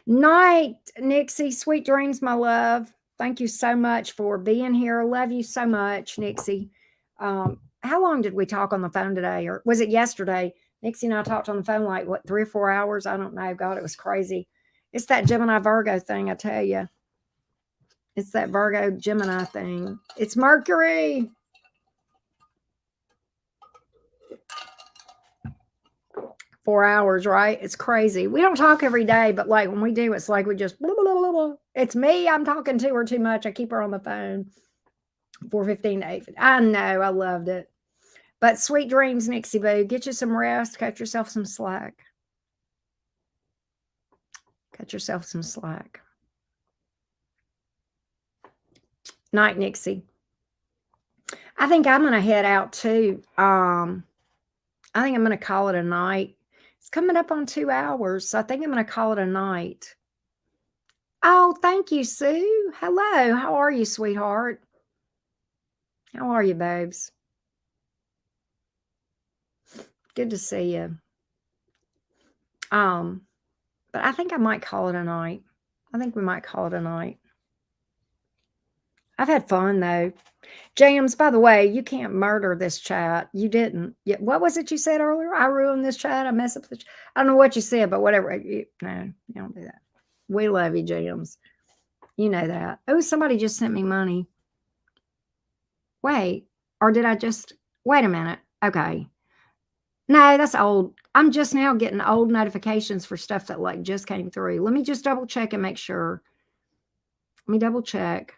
Night, Nixie. Sweet dreams, my love. Thank you so much for being here. Love you so much, Nixie. How long did we talk on the phone today? Or was it yesterday? Nixie and I talked on the phone like, what, 3 or 4 hours? I don't know. God, it was crazy. It's that Gemini Virgo thing, I tell you. It's that Virgo Gemini thing. It's Mercury. 4 hours, right? It's crazy. We don't talk every day, but like when we do, it's like we just blah, blah, blah, blah. It's me. I'm talking to her too much. I keep her on the phone. 4:15 to 8. I know. I loved it. But sweet dreams, Nixie Boo. Get you some rest. Cut yourself some slack. Cut yourself some slack. Night, Nixie. I think I'm going to head out too. I think I'm going to call it a night. It's coming up on 2 hours, so I think I'm going to call it a night. Oh, thank you, Sue. Hello. How are you, sweetheart? How are you, babes? Good to see you. But I think I might call it a night. I think we might call it a night. I've had fun though. James, by the way, you can't murder this chat. You didn't. What was it you said earlier? I ruined this chat. I mess up the chat. I don't know what you said, but whatever. No, you don't do that. We love you, James. You know that. Oh, somebody just sent me money. Wait, or did I just wait a minute? Okay. No, that's old. I'm just now getting old notifications for stuff that like just came through. Let me just double check and make sure. Let me double check.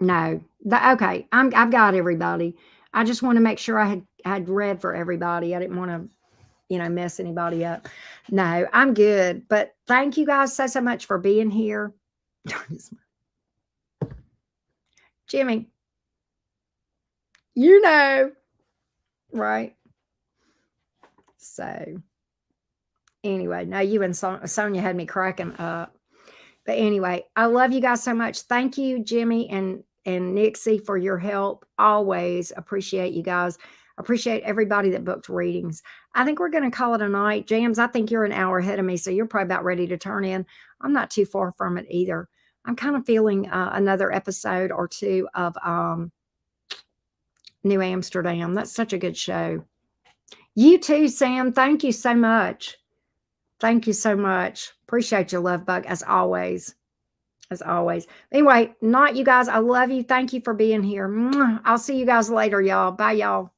No. Okay. I've got everybody. I just want to make sure I had read for everybody. I didn't want to, mess anybody up. No, I'm good. But thank you guys so much for being here. Jimmy, right? So anyway, now you and Sonia had me cracking up. But anyway, I love you guys so much. Thank you, Jimmy and Nixie, for your help. Always appreciate you guys. Appreciate everybody that booked readings. I think we're going to call it a night. James, I think you're an hour ahead of me, so you're probably about ready to turn in. I'm not too far from it either. I'm kind of feeling another episode or two of New Amsterdam. That's such a good show. You too, Sam. Thank you so much. Thank you so much. Appreciate you, love bug, as always. As always. Anyway, night, you guys. I love you. Thank you for being here. I'll see you guys later, y'all. Bye, y'all.